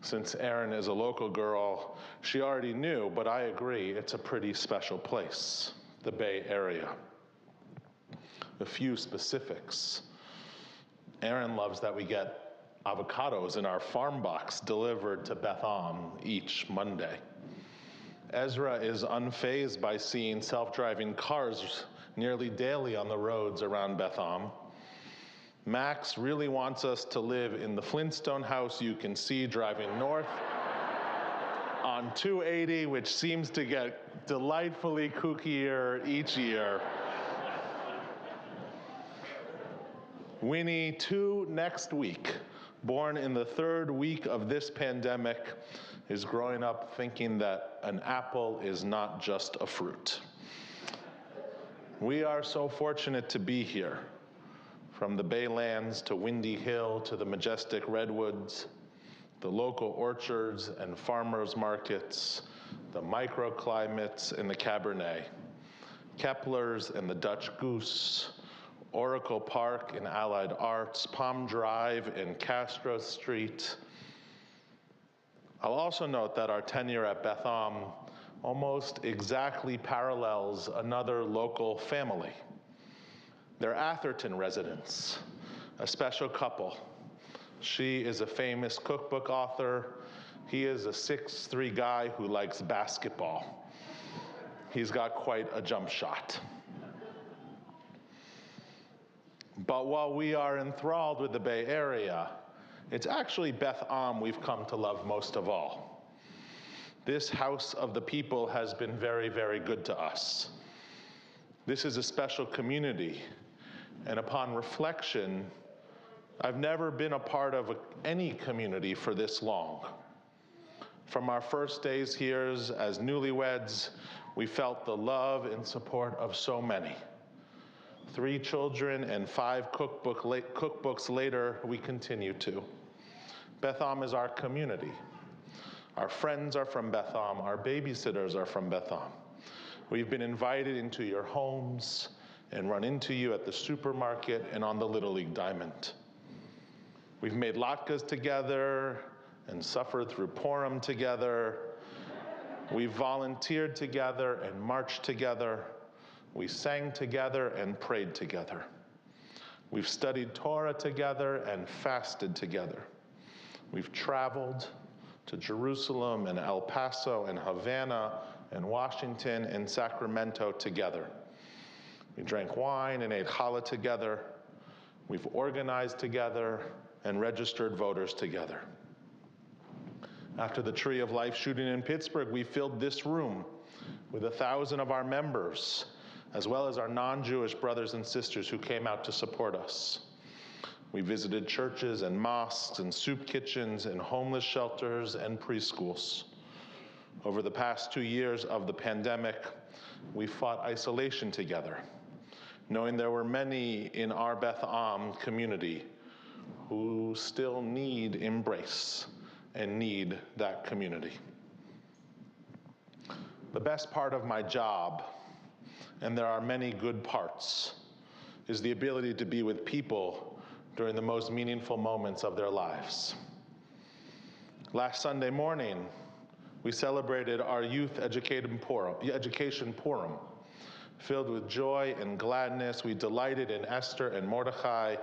Since Erin is a local girl, she already knew, but I agree, it's a pretty special place, the Bay Area. A few specifics. Erin loves that we get avocados in our farm box delivered to Beth Am each Monday. Ezra is unfazed by seeing self-driving cars nearly daily on the roads around Beth Am. Max really wants us to live in the Flintstone house you can see driving north on 280, which seems to get delightfully kookier each year. Winnie, 2 next week, born in the 3rd week of this pandemic, is growing up thinking that an apple is not just a fruit. We are so fortunate to be here, from the Baylands to Windy Hill to the majestic redwoods, the local orchards and farmers markets, the microclimates and the Cabernet, Kepler's and the Dutch Goose, Oracle Park and Allied Arts, Palm Drive and Castro Street. I'll also note that our tenure at Beth Am almost exactly parallels another local family. They're Atherton residents, a special couple. She is a famous cookbook author. He is a 6'3" guy who likes basketball. He's got quite a jump shot. But while we are enthralled with the Bay Area, it's actually Beth Am we've come to love most of all. This house of the people has been very, very good to us. This is a special community, and upon reflection, I've never been a part of any community for this long. From our first days here as newlyweds, we felt the love and support of so many. 3 children and 5 cookbooks later, we continue to. Beth Am is our community. Our friends are from Beth Am. Our babysitters are from Beth Am. We've been invited into your homes and run into you at the supermarket and on the Little League Diamond. We've made latkes together and suffered through Purim together. We volunteered together and marched together. We sang together and prayed together. We've studied Torah together and fasted together. We've traveled to Jerusalem and El Paso and Havana and Washington and Sacramento together. We drank wine and ate challah together. We've organized together and registered voters together. After the Tree of Life shooting in Pittsburgh, we filled this room with 1,000 of our members, as well as our non-Jewish brothers and sisters who came out to support us. We visited churches and mosques and soup kitchens and homeless shelters and preschools. Over the past 2 years of the pandemic, we fought isolation together, knowing there were many in our Beth Am community who still need embrace and need that community. The best part of my job, and there are many good parts, is the ability to be with people during the most meaningful moments of their lives. Last Sunday morning, we celebrated our youth education Purim. Filled with joy and gladness, we delighted in Esther and Mordecai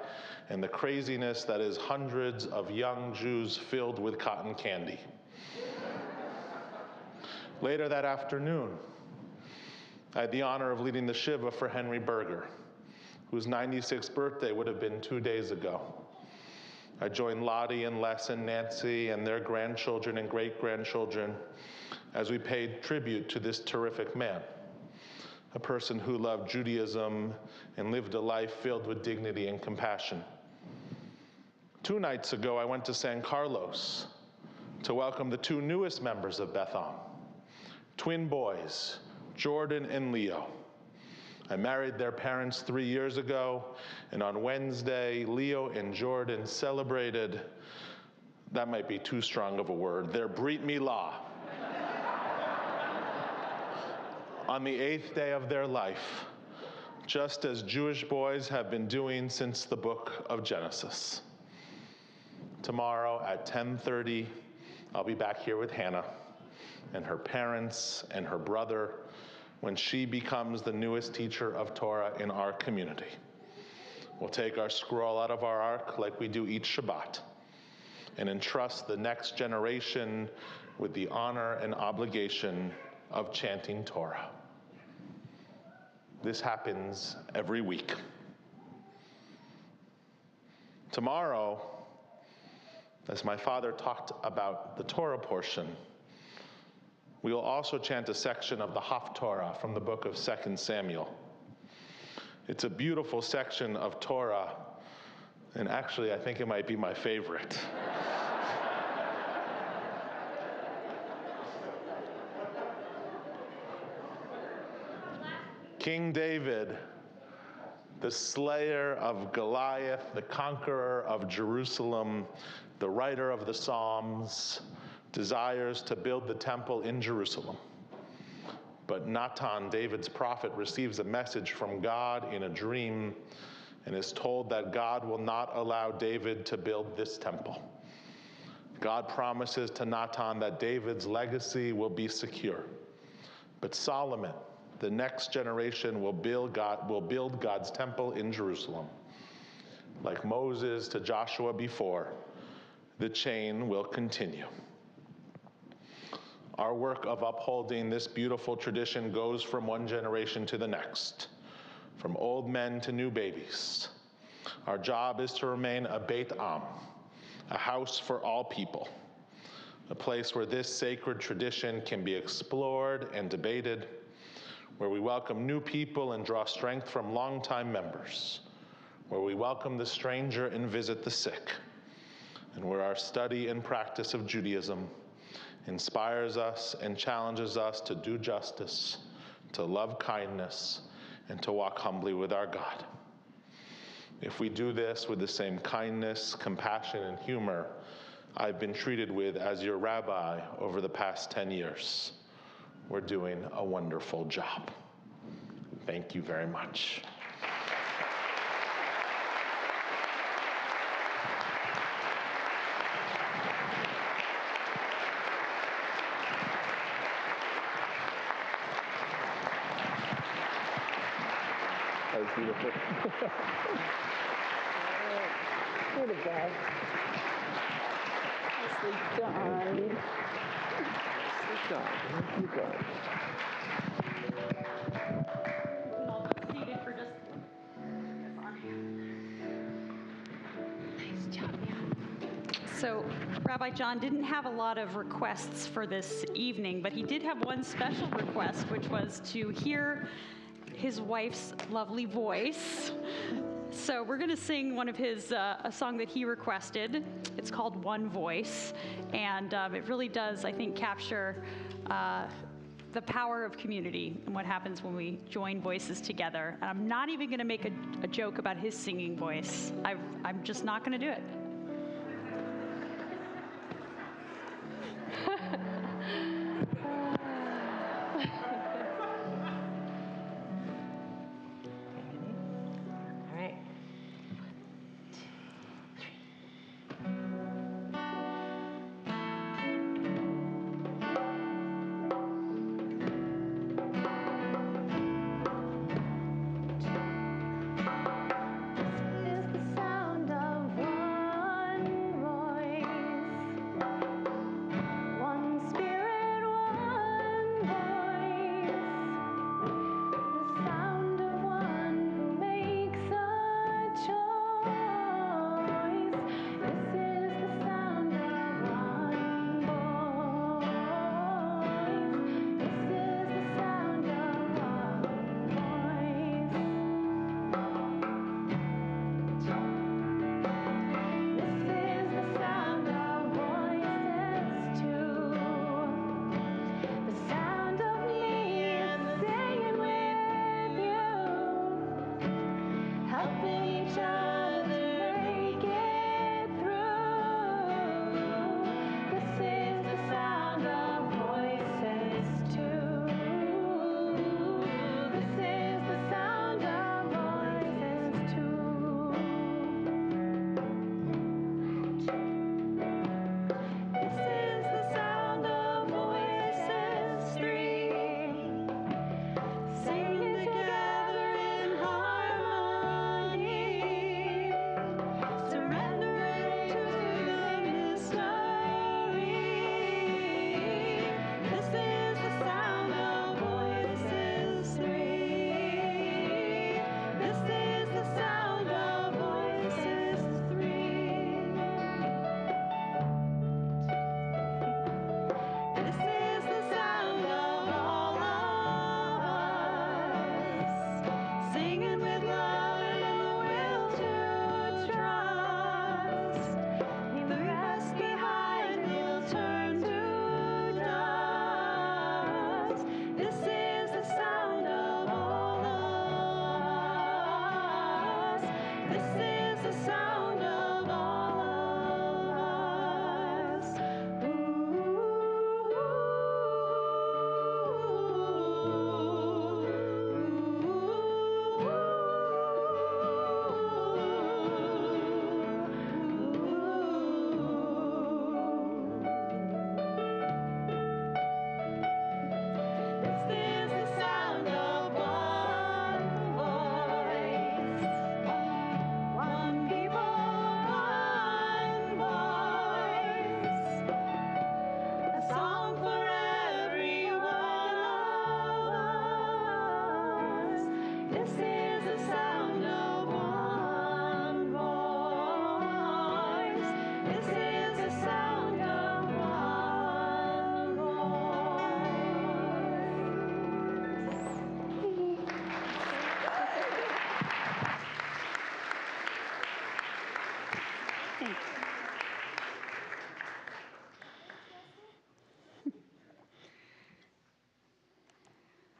and the craziness that is hundreds of young Jews filled with cotton candy. Later that afternoon, I had the honor of leading the Shiva for Henry Berger, whose 96th birthday would have been 2 days ago. I joined Lottie and Les and Nancy and their grandchildren and great-grandchildren as we paid tribute to this terrific man, a person who loved Judaism and lived a life filled with dignity and compassion. 2 nights ago, I went to San Carlos to welcome the 2 newest members of Beth Am, twin boys, Jordan and Leo. I married their parents 3 years ago, and on Wednesday, Leo and Jordan celebrated, that might be too strong of a word, their Brit Milah. On the 8th day of their life, just as Jewish boys have been doing since the book of Genesis. Tomorrow at 10:30, I'll be back here with Hannah and her parents and her brother when she becomes the newest teacher of Torah in our community. We'll take our scroll out of our ark like we do each Shabbat and entrust the next generation with the honor and obligation of chanting Torah. This happens every week. Tomorrow, as my father talked about the Torah portion, we will also chant a section of the Haftorah from the book of 2 Samuel. It's a beautiful section of Torah, and actually I think it might be my favorite. King David, the slayer of Goliath, the conqueror of Jerusalem, the writer of the Psalms, desires to build the temple in Jerusalem. But Natan, David's prophet, receives a message from God in a dream and is told that God will not allow David to build this temple. God promises to Natan that David's legacy will be secure. But Solomon, the next generation, will build God's temple in Jerusalem. Like Moses to Joshua before, the chain will continue. Our work of upholding this beautiful tradition goes from one generation to the next, from old men to new babies. Our job is to remain a Beit Am, a house for all people, a place where this sacred tradition can be explored and debated, where we welcome new people and draw strength from longtime members, where we welcome the stranger and visit the sick, and where our study and practice of Judaism inspires us and challenges us to do justice, to love kindness, and to walk humbly with our God. If we do this with the same kindness, compassion, and humor I've been treated with as your rabbi over the past 10 years, we're doing a wonderful job. Thank you very much. Beautiful. You're the best. Nicely done. Nicely done. Thank you, God. I'll be seated for just Nice job, So Rabbi John didn't have a lot of requests for this evening, but he did have one special request, which was to hear his wife's lovely voice. So we're going to sing one of his, a song that he requested. It's called One Voice, and it really does, I think, capture the power of community and what happens when we join voices together. And I'm not even going to make a joke about his singing voice. I'm just not going to do it. All right.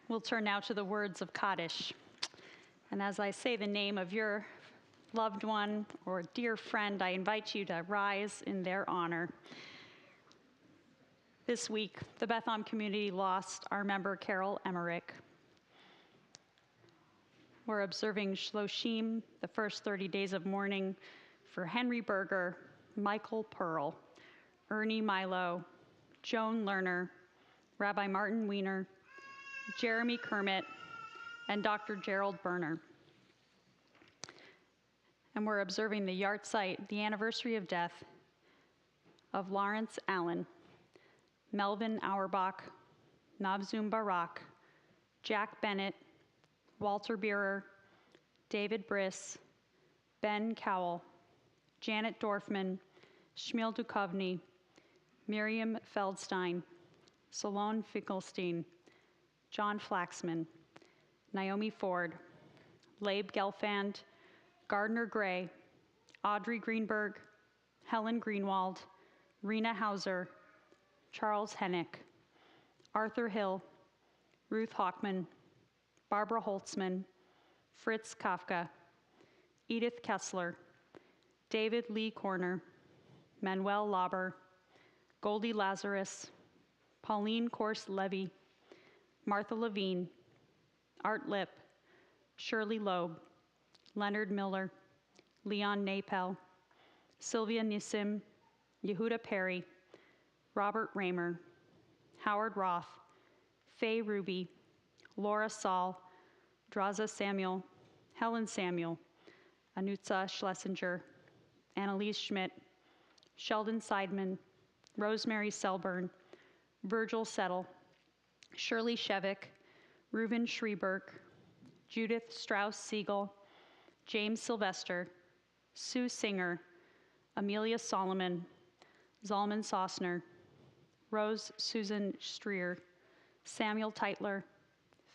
We'll turn now to the words of Kaddish. And as I say the name of your loved one or dear friend, I invite you to rise in their honor. This week, the Beth Am community lost our member, Carol Emmerich. We're observing Shloshim, the first 30 days of mourning, for Henry Berger, Michael Pearl, Ernie Milo, Joan Lerner, Rabbi Martin Wiener, Jeremy Kermit, and Dr. Gerald Berner. and we're observing the yahrzeit, the anniversary of death, of Lawrence Allen, Melvin Auerbach, Navzum Barak, Jack Bennett, Walter Beerer, David Briss, Ben Cowell, Janet Dorfman, Shmuel Duchovny, Miriam Feldstein, Salone Finkelstein, John Flaxman, Naomi Ford, Labe Gelfand, Gardner Gray, Audrey Greenberg, Helen Greenwald, Rena Hauser, Charles Hennick, Arthur Hill, Ruth Hockman, Barbara Holtzman, Fritz Kafka, Edith Kessler, David Lee Corner, Manuel Lauber, Goldie Lazarus, Pauline Corse Levy, Martha Levine, Art Lipp, Shirley Loeb, Leonard Miller, Leon Napel, Sylvia Nissim, Yehuda Perry, Robert Raymer, Howard Roth, Faye Ruby, Laura Saul, Draza Samuel, Helen Samuel, Anutza Schlesinger, Annalise Schmidt, Sheldon Seidman, Rosemary Selburn, Virgil Settle, Shirley Shevick, Reuven Schreberg, Judith Strauss-Siegel, James Sylvester, Sue Singer, Amelia Solomon, Zalman Sosner, Rose Susan Streer, Samuel Teitler,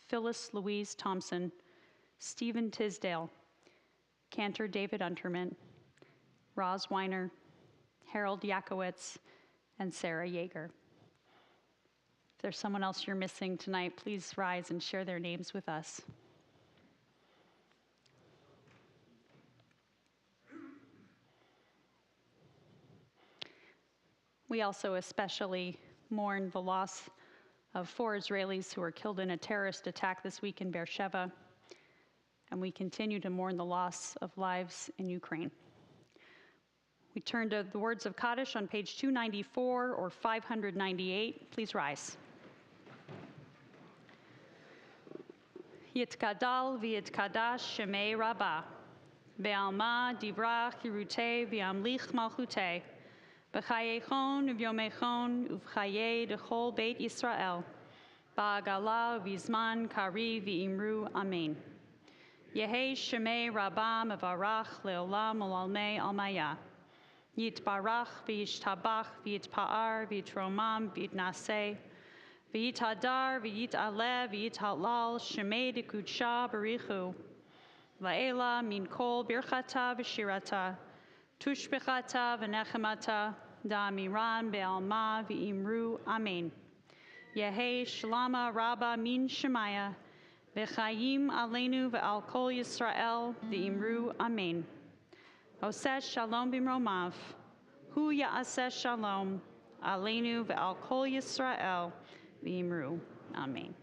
Phyllis Louise Thompson, Stephen Tisdale, Cantor David Unterman, Roz Weiner, Harold Yakowitz, and Sarah Yeager. If there's someone else you're missing tonight, please rise and share their names with us. We also especially mourn the loss of 4 Israelis who were killed in a terrorist attack this week in Beersheba, and we continue to mourn the loss of lives in Ukraine. We turn to the words of Kaddish on page 294 or 598. Please rise. Yitkadal v'yitkadash shemei Rabbah, ve'alma divra chirutei v'amlich malchutei, v'chayechon v'yomechon uv'chayei d'chol Beit Yisrael, ba'agala v'zman kari v'imru amen. Yehei shemei Rabbah mevarach leolam u'almei almaya. Yitbarach v'yishtabach v'yitpa'ar v'yitromam v'yitnaseh, v'yithadar v'yit'aleh v'yithalal shemei dekudsha barichu. La'ela min kol birchata v'shirata, tushbechata v'nechemata, da'amiran be'alma v'imru amen. Yehei shlama rabba min shemaya, v'chayim aleinu ve'al kol Yisrael v'imru amen. Oseh shalom b'mromav, hu ya'aseh shalom, aleinu ve'al kol Yisrael v'imru amen.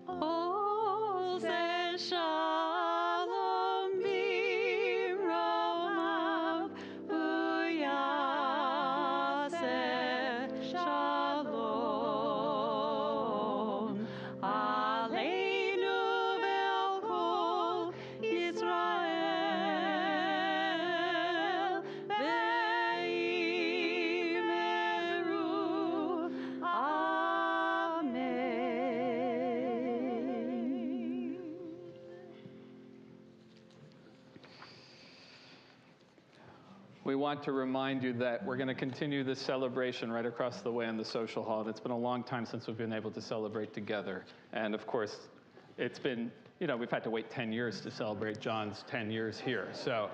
Oseh shalom b'mromav, hu ya'aseh shalom, aleinu ve'al kol Yisrael ve'imru amen. We want to remind you that we're going to continue this celebration right across the way in the social hall. And it's been a long time since we've been able to celebrate together. And of course, it's been, we've had to wait 10 years to celebrate John's 10 years here. So,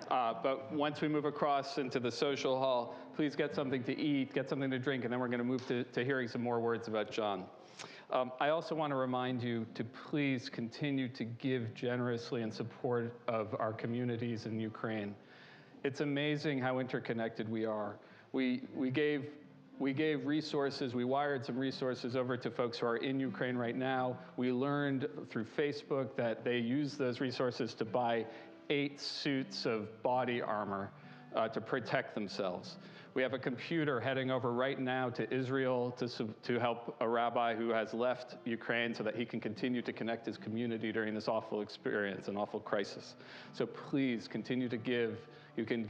but once we move across into the social hall, please get something to eat, get something to drink, and then we're going to move to hearing some more words about John. I also want to remind you to please continue to give generously in support of our communities in Ukraine. It's amazing how interconnected we are. We gave resources, we wired some resources over to folks who are in Ukraine right now. We learned through Facebook that they use those resources to buy 8 suits of body armor to protect themselves. We have a computer heading over right now to Israel to help a rabbi who has left Ukraine so that he can continue to connect his community during this awful experience, an awful crisis. So please continue to give. You can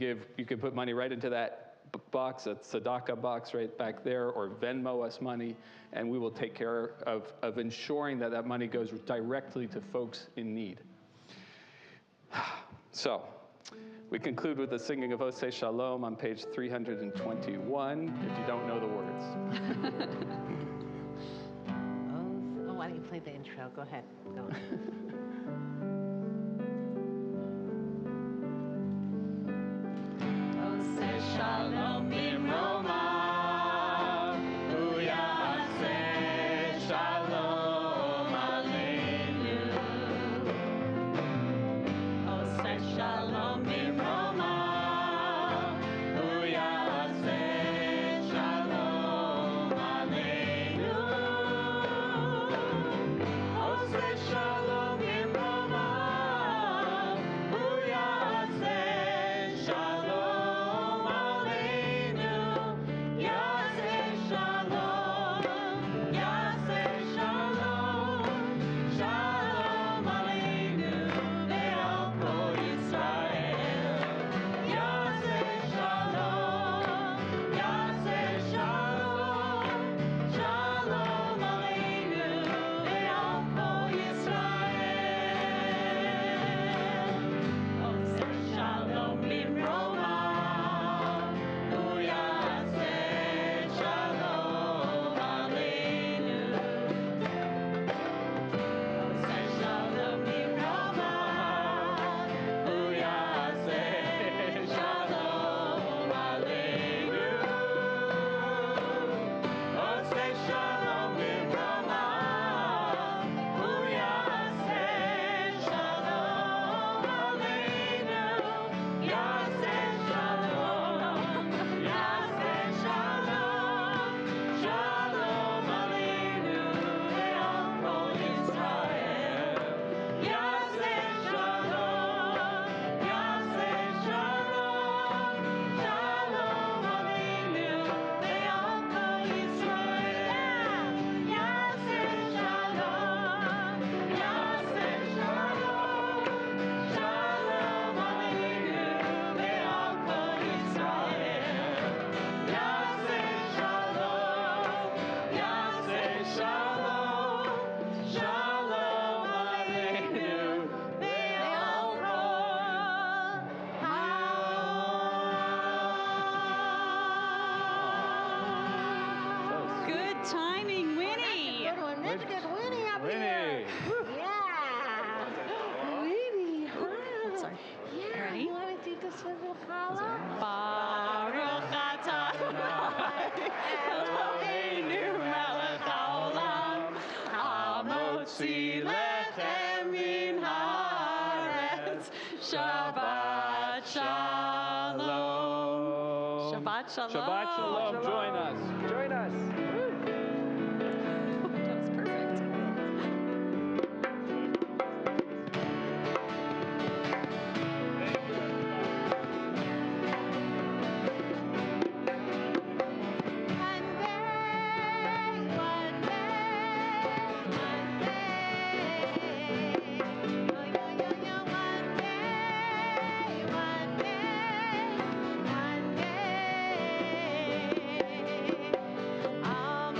put money right into that box, that tzedakah box right back there, or Venmo us money, and we will take care of ensuring that that money goes directly to folks in need. So, we conclude with the singing of Oseh Shalom on page 321, if you don't know the words. Oh, why don't you play the intro? Go ahead. Go on. Shalom Roma, Uyaseh Shalom Aleinu. Oseh Shalom Roma, Uyaseh Shalom Aleinu. Oseh Shalom Roma, Uyaseh Shalom. Shabbat Shalom. Shabbat Shalom. Shabbat Shalom. Join us. Join us. That was perfect. All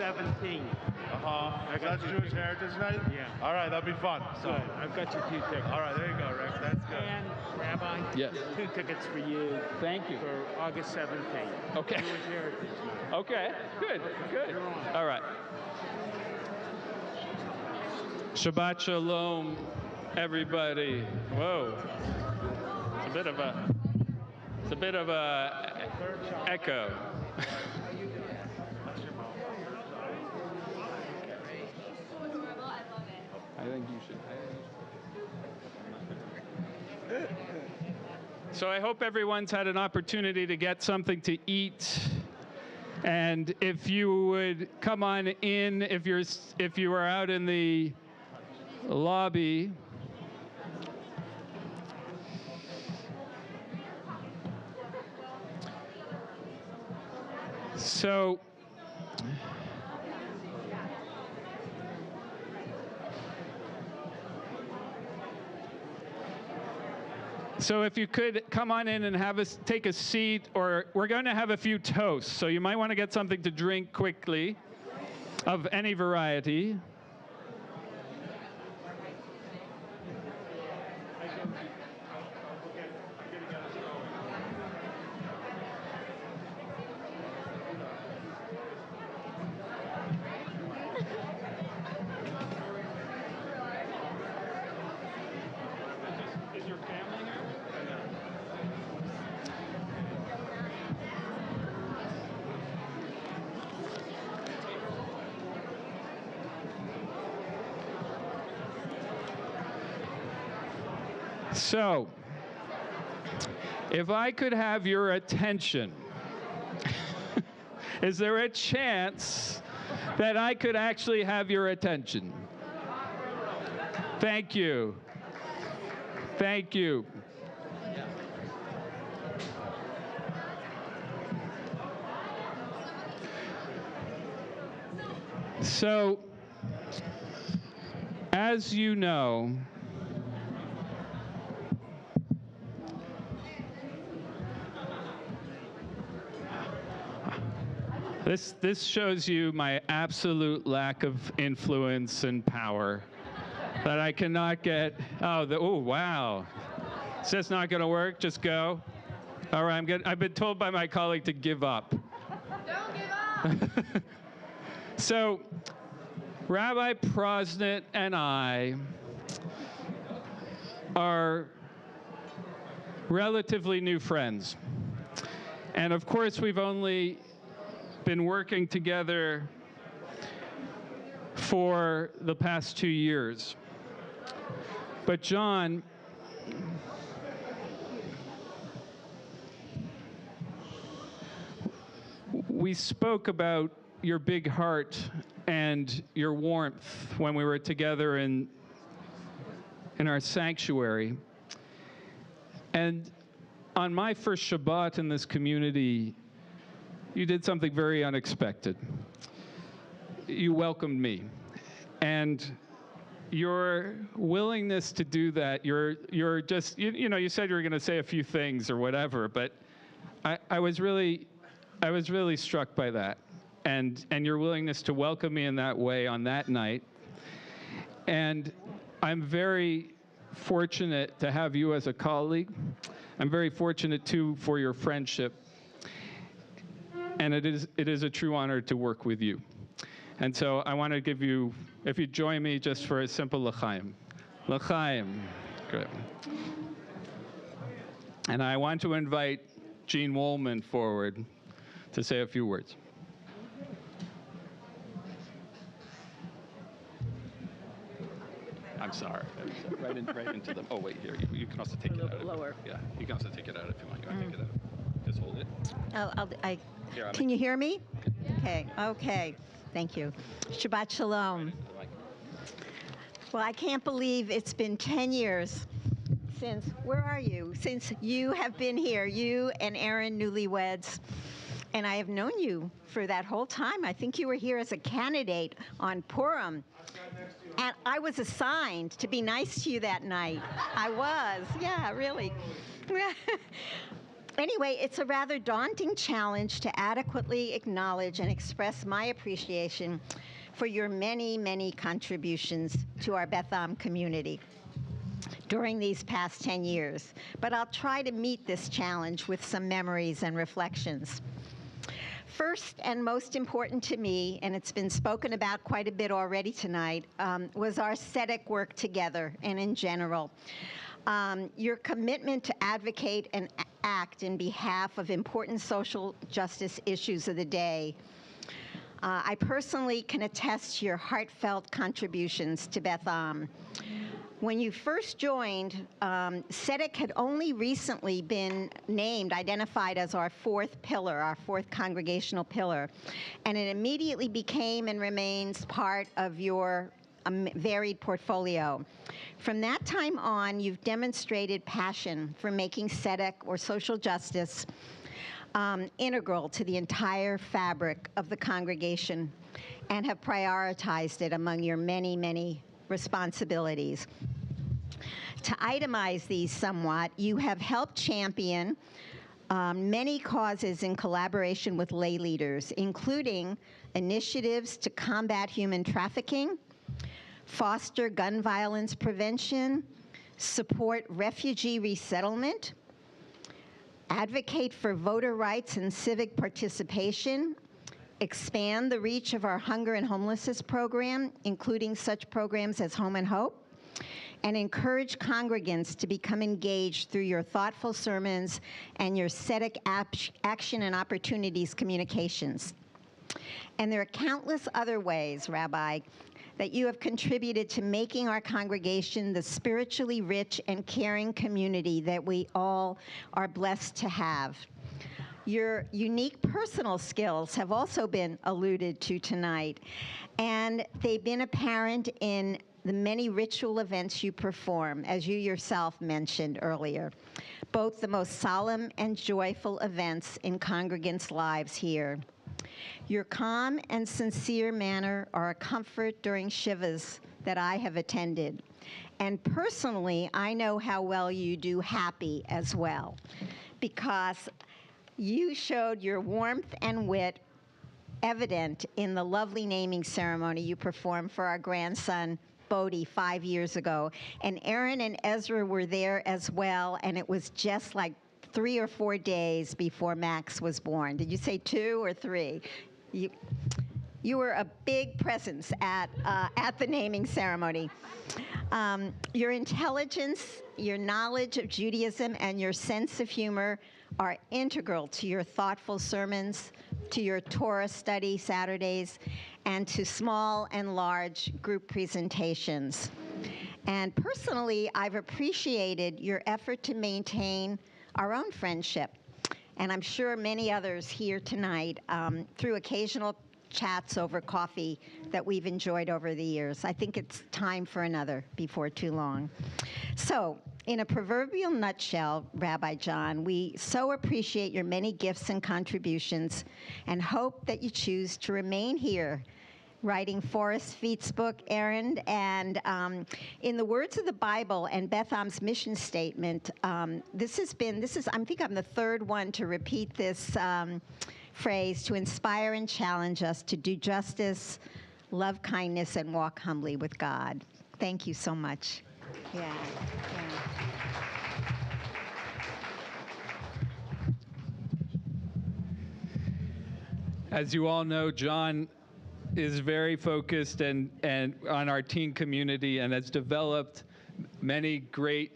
17th. Is that Jewish Heritage Night? Yeah. All right, that'll be fun. Good. I've got you 2 tickets. All right, there you go, Rick. That's good. And Rabbi, Yes. 2 tickets for you Thank you. for August 17th. Okay. Jewish Heritage Night. Okay, good, good. You're on. All right. Shabbat Shalom, everybody. Whoa. It's a bit of a echo. I think you should. So I hope everyone's had an opportunity to get something to eat. And if you would come on in, if you are out in the lobby. So if you could come on in and take a seat, or we're going to have a few toasts, so you might want to get something to drink quickly of any variety. Is your family here? So, if I could have your attention, is there a chance that I could actually have your attention? Thank you. Thank you. So, as you know, this shows you my absolute lack of influence and power. That I cannot get. Oh, wow. Is this not going to work? Just go. All right, I've been told by my colleague to give up. Don't give up. So, Rabbi Prosnit and I are relatively new friends. And of course, we've only been working together for the past 2 years. But John, we spoke about your big heart and your warmth when we were together in our sanctuary. And on my first Shabbat in this community, you did something very unexpected. You welcomed me. And your willingness to do that, you're just, you know, you said you were going to say a few things or whatever, but I was really struck by that. And your willingness to welcome me in that way on that night. And I'm very fortunate to have you as a colleague. I'm very fortunate, too, for your friendship. And it is a true honor to work with you. And so I want to give you, if you join me just for a simple l'chaim. L'chaim. Great. And I want to invite Jean Woolman forward to say a few words. I'm sorry. Right into them. Oh, wait, here. You can also take it out. A little bit lower. Yeah, you can also take it out if you want. You want to take it out? Just hold it. Can you hear me? Okay. Thank you. Shabbat Shalom. Well, I can't believe it's been 10 years since, where are you? Since you have been here, you and Aaron, newlyweds. And I have known you for that whole time. I think you were here as a candidate on Purim. And I was assigned to be nice to you that night. I was, yeah, really. Anyway, it's a rather daunting challenge to adequately acknowledge and express my appreciation for your many, many contributions to our Beth Am community during these past 10 years. But I'll try to meet this challenge with some memories and reflections. First and most important to me, and it's been spoken about quite a bit already tonight, was our SEDC work together and in general. Your commitment to advocate and act in behalf of important social justice issues of the day. I personally can attest to your heartfelt contributions to Beth Am. When you first joined, SEDC had only recently been identified as our fourth pillar, our fourth congregational pillar, and it immediately became and remains part of your varied portfolio. From that time on, you've demonstrated passion for making SEDC, or social justice, integral to the entire fabric of the congregation and have prioritized it among your many, many responsibilities. To itemize these somewhat, you have helped champion many causes in collaboration with lay leaders, including initiatives to combat human trafficking, foster gun violence prevention, support refugee resettlement, advocate for voter rights and civic participation, expand the reach of our hunger and homelessness program, including such programs as Home and Hope, and encourage congregants to become engaged through your thoughtful sermons and your SEDC action and opportunities communications. And there are countless other ways, Rabbi, that you have contributed to making our congregation the spiritually rich and caring community that we all are blessed to have. Your unique personal skills have also been alluded to tonight, and they've been apparent in the many ritual events you perform, as you yourself mentioned earlier, both the most solemn and joyful events in congregants' lives here. Your calm and sincere manner are a comfort during Shivas that I have attended. And personally, I know how well you do happy as well, because you showed your warmth and wit evident in the lovely naming ceremony you performed for our grandson, Bodhi, 5 years ago. And Aaron and Ezra were there as well, and it was just like 3 or 4 days before Max was born. Did you say 2 or 3? You were a big presence at the naming ceremony. Your intelligence, your knowledge of Judaism, and your sense of humor are integral to your thoughtful sermons, to your Torah study Saturdays, and to small and large group presentations. And personally, I've appreciated your effort to maintain our own friendship, and I'm sure many others here tonight, through occasional chats over coffee that we've enjoyed over the years. I think it's time for another before too long. So, in a proverbial nutshell, Rabbi John, we so appreciate your many gifts and contributions and hope that you choose to remain here writing Forrest Feet's book, Aaron, and in the words of the Bible and Beth Am's mission statement, I think I'm the third one to repeat this phrase, to inspire and challenge us to do justice, love kindness, and walk humbly with God. Thank you so much. Yeah. As you all know, John is very focused and on our teen community and has developed many great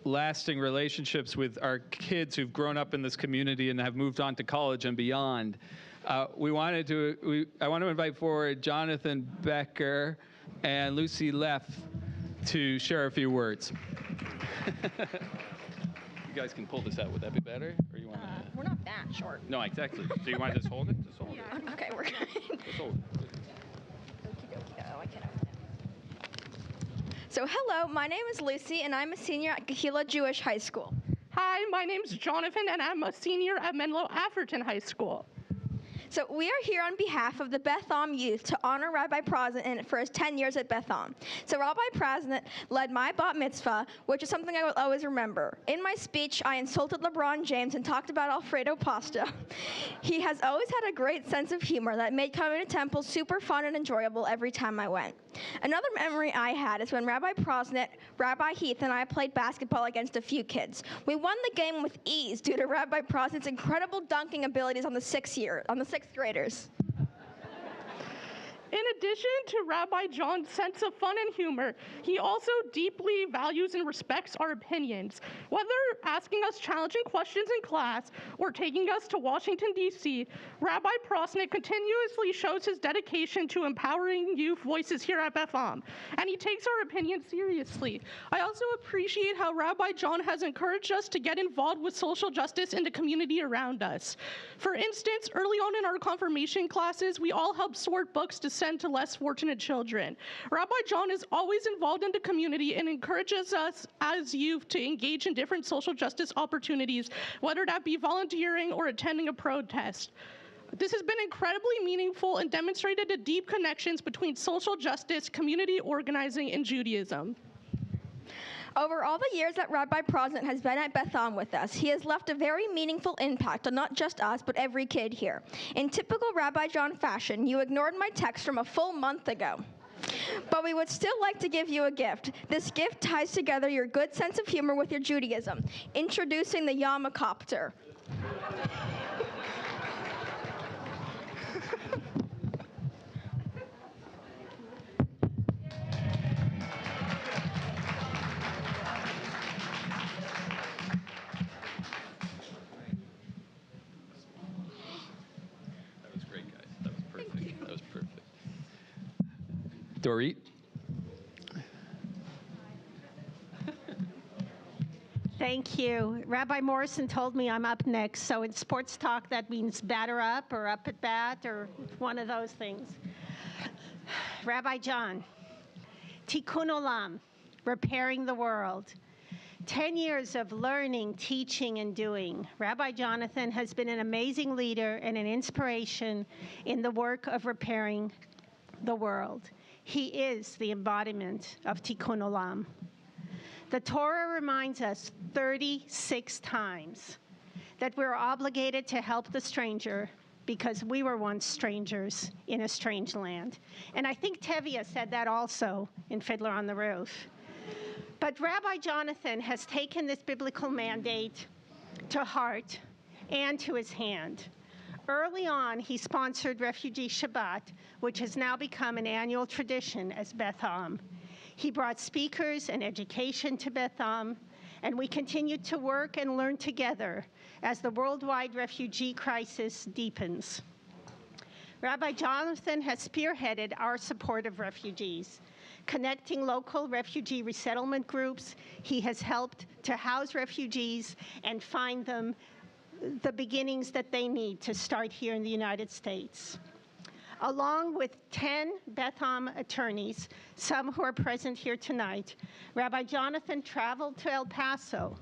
lasting relationships with our kids who've grown up in this community and have moved on to college and beyond. I want to invite forward Jonathan Becker and Lucy Leff to share a few words. You guys can pull this out. Would that be better? Or you want to? We're not that short. No, exactly. So you want to just hold it? Just hold it. Okay, we're good. Just hold it. Okie dokie. Oh, I can't open it. So hello, my name is Lucy, and I'm a senior at Kehila Jewish High School. Hi, my name's Jonathan, and I'm a senior at Menlo Atherton High School. So we are here on behalf of the Beth Am youth to honor Rabbi Prosnit for his 10 years at Beth Am. So Rabbi Prosnit led my bat mitzvah, which is something I will always remember. In my speech, I insulted LeBron James and talked about Alfredo pasta. He has always had a great sense of humor that made coming to temple super fun and enjoyable every time I went. Another memory I had is when Rabbi Prosnit, Rabbi Heath, and I played basketball against a few kids. We won the game with ease due to Rabbi Prosnit's incredible dunking abilities on the sixth graders. In addition to Rabbi John's sense of fun and humor, he also deeply values and respects our opinions. Whether asking us challenging questions in class or taking us to Washington, D.C., Rabbi Prosnit continuously shows his dedication to empowering youth voices here at Beth Am, and he takes our opinions seriously. I also appreciate how Rabbi John has encouraged us to get involved with social justice in the community around us. For instance, early on in our confirmation classes, we all helped sort books to send to less fortunate children. Rabbi John is always involved in the community and encourages us as youth to engage in different social justice opportunities, whether that be volunteering or attending a protest. This has been incredibly meaningful and demonstrated the deep connections between social justice, community organizing, and Judaism. Over all the years that Rabbi Prosnit has been at Beth Am with us, he has left a very meaningful impact on not just us, but every kid here. In typical Rabbi John fashion, you ignored my text from a full month ago. But we would still like to give you a gift. This gift ties together your good sense of humor with your Judaism. Introducing the yarmulke. Dorit? Thank you. Rabbi Morrison told me I'm up next, so in sports talk that means batter up or up at bat or one of those things. Rabbi John, Tikkun Olam, repairing the world. 10 years of learning, teaching, and doing. Rabbi Jonathan has been an amazing leader and an inspiration in the work of repairing the world. He is the embodiment of Tikkun Olam. The Torah reminds us 36 times that we're obligated to help the stranger because we were once strangers in a strange land. And I think Tevye said that also in Fiddler on the Roof. But Rabbi Jonathan has taken this biblical mandate to heart and to his hand. Early on, he sponsored Refugee Shabbat, which has now become an annual tradition as Beth Am. He brought speakers and education to Beth Am, and we continued to work and learn together as the worldwide refugee crisis deepens. Rabbi Jonathan has spearheaded our support of refugees. Connecting local refugee resettlement groups, he has helped to house refugees and find them the beginnings that they need to start here in the United States. Along with 10 Beth Am attorneys, some who are present here tonight, Rabbi Jonathan traveled to El Paso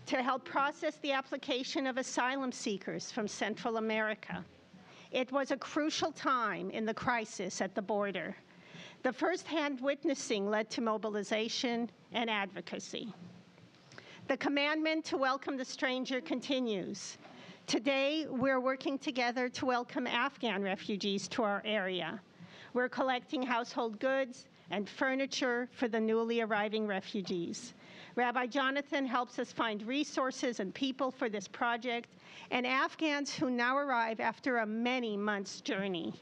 to help process the application of asylum seekers from Central America. It was a crucial time in the crisis at the border. The first-hand witnessing led to mobilization and advocacy. The commandment to welcome the stranger continues. Today, we're working together to welcome Afghan refugees to our area. We're collecting household goods and furniture for the newly arriving refugees. Rabbi Jonathan helps us find resources and people for this project, and Afghans who now arrive after a many months journey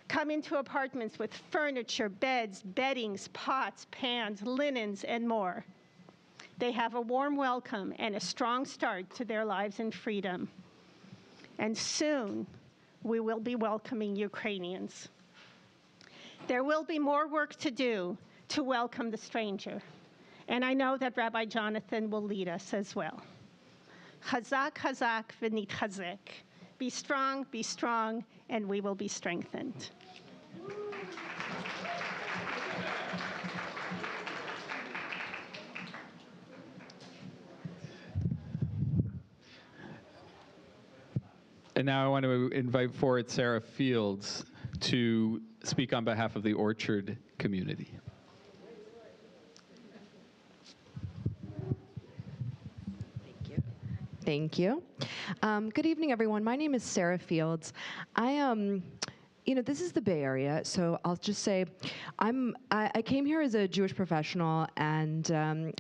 come into apartments with furniture, beds, beddings, pots, pans, linens, and more. They have a warm welcome and a strong start to their lives in freedom. And soon, we will be welcoming Ukrainians. There will be more work to do to welcome the stranger. And I know that Rabbi Jonathan will lead us as well. Chazak, chazak, v'nitchazek. Be strong, and we will be strengthened. And now I want to invite forward Sarah Fields to speak on behalf of the Orchard community. Thank you. Good evening, everyone. My name is Sarah Fields. This is the Bay Area, so I'll just say I came here as a Jewish professional, and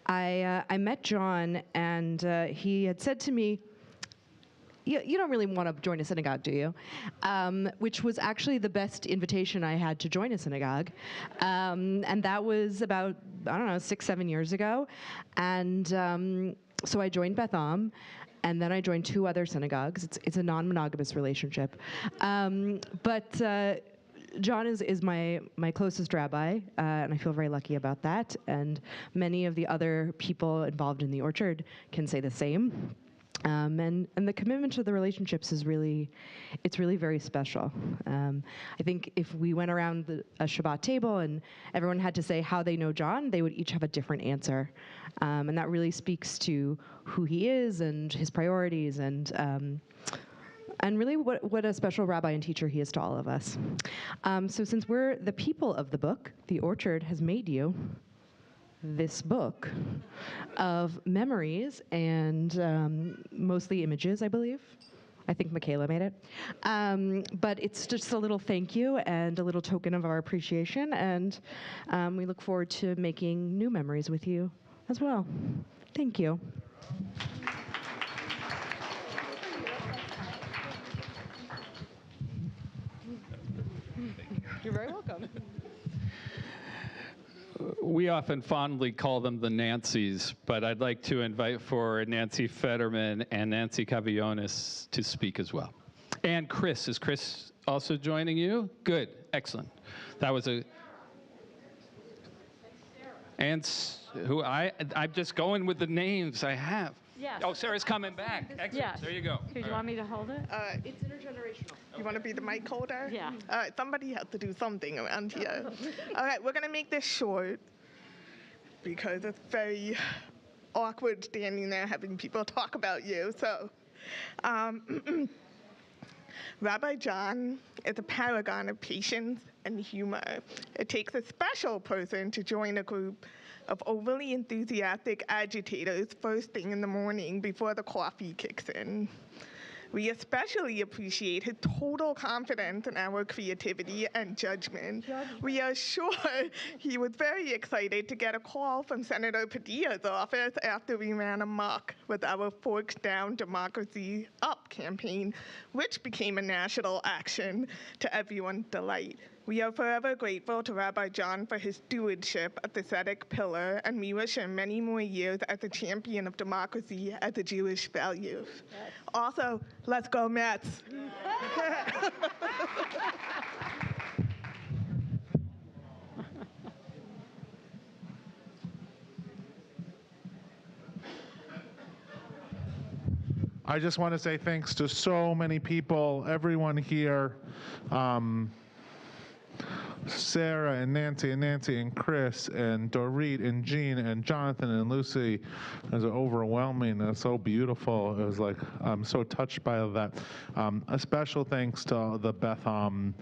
I met John, and he had said to me, you don't really want to join a synagogue, do you? Which was actually the best invitation I had to join a synagogue. And that was about, 6, 7 years ago. And so I joined Beth Am, and then I joined 2 other synagogues. It's a non-monogamous relationship. But John is my closest rabbi, and I feel very lucky about that. And many of the other people involved in the Orchard can say the same. And the commitment to the relationships is really very special. I think if we went around a Shabbat table and everyone had to say how they know John, they would each have a different answer. And that really speaks to who he is and his priorities and really what a special rabbi and teacher he is to all of us. So since we're the people of the book, the Orchard has made you this book of memories and mostly images, I believe. I think Michaela made it. But it's just a little thank you and a little token of our appreciation, and we look forward to making new memories with you as well. Thank you. You're very welcome. We often fondly call them the Nancys, but I'd like to invite forward Nancy Fetterman and Nancy Cavionis to speak as well. And Chris, is Chris also joining you? Good, excellent. That was I'm just going with the names I have. Yeah. Oh, Sarah's coming back. Excellent. Yeah. There you go. Do you want me to hold it? It's intergenerational. You want to be the mic holder? Yeah. Somebody has to do something around here. All right, we're going to make this short because it's very awkward standing there having people talk about you. So, Rabbi John is a paragon of patience and humor. It takes a special person to join a group of overly enthusiastic agitators first thing in the morning before the coffee kicks in. We especially appreciate his total confidence in our creativity and judgment. We are sure he was very excited to get a call from Senator Padilla's office after we ran amok with our Forks Down Democracy Up campaign, which became a national action to everyone's delight. We are forever grateful to Rabbi John for his stewardship of the Tzedek pillar, and we wish him many more years as a champion of democracy as a Jewish value. Yes. Also, let's go Mets. I just want to say thanks to so many people, everyone here. Sarah and Nancy and Chris and Dorit and Jean and Jonathan and Lucy. It was overwhelming. It was so beautiful. It was like, I'm so touched by that. A special thanks to the Beth Am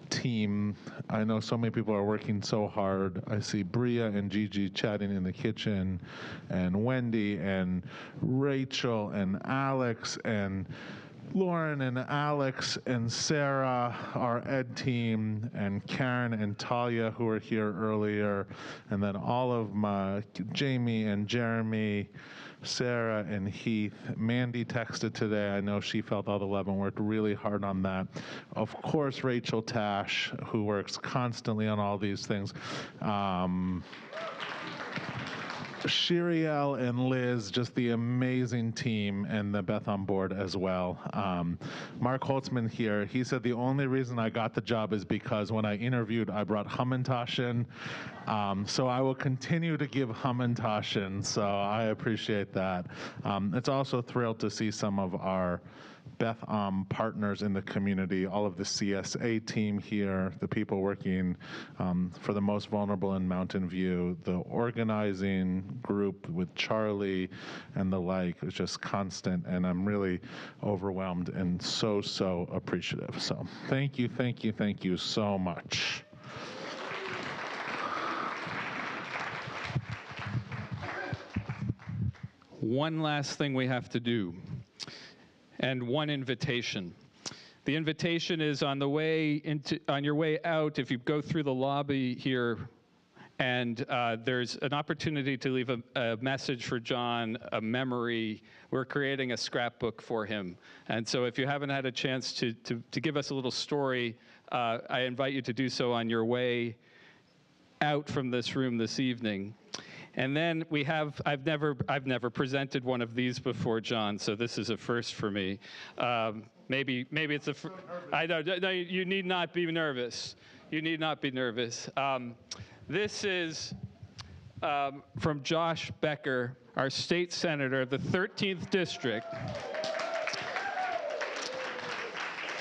team. I know so many people are working so hard. I see Bria and Gigi chatting in the kitchen, and Wendy and Rachel and Alex and Lauren and Alex and Sarah, our ed team, and Karen and Talia, who were here earlier, and then all of my Jamie and Jeremy, Sarah and Heath. Mandy texted today. I know she felt all the love and worked really hard on that. Of course, Rachel Tash, who works constantly on all these things. Shiriel and Liz, just the amazing team, and the Beth Am board as well. Mark Holtzman here, he said the only reason I got the job is because when I interviewed, I brought Hamantash in. So I will continue to give Hamantash in, so I appreciate that. It's also thrilled to see some of our Beth partners in the community, all of the CSA team here, the people working for the most vulnerable in Mountain View, the organizing group with Charlie and the like is just constant, and I'm really overwhelmed and so appreciative. So thank you so much. One last thing we have to do, and one invitation. The invitation is on your way out, if you go through the lobby here, and there's an opportunity to leave a message for John, a memory. We're creating a scrapbook for him. And so if you haven't had a chance to give us a little story, I invite you to do so on your way out from this room this evening. And then we have, I've never presented one of these before, John, so this is a first for me. Maybe it's I don't, no, you need not be nervous. You need not be nervous. This is from Josh Becker, our state senator, the 13th district,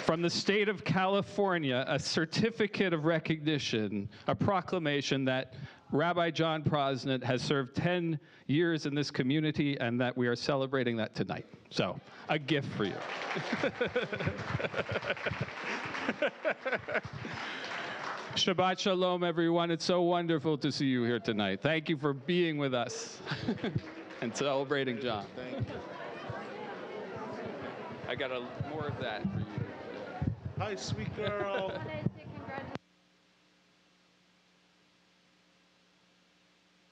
from the state of California, a certificate of recognition, a proclamation that Rabbi John Prosnett has served 10 years in this community and that we are celebrating that tonight. So, a gift for you. Shabbat Shalom, everyone. It's so wonderful to see you here tonight. Thank you for being with us and celebrating John. Thank you. I got more of that for you. Hi, sweet girl.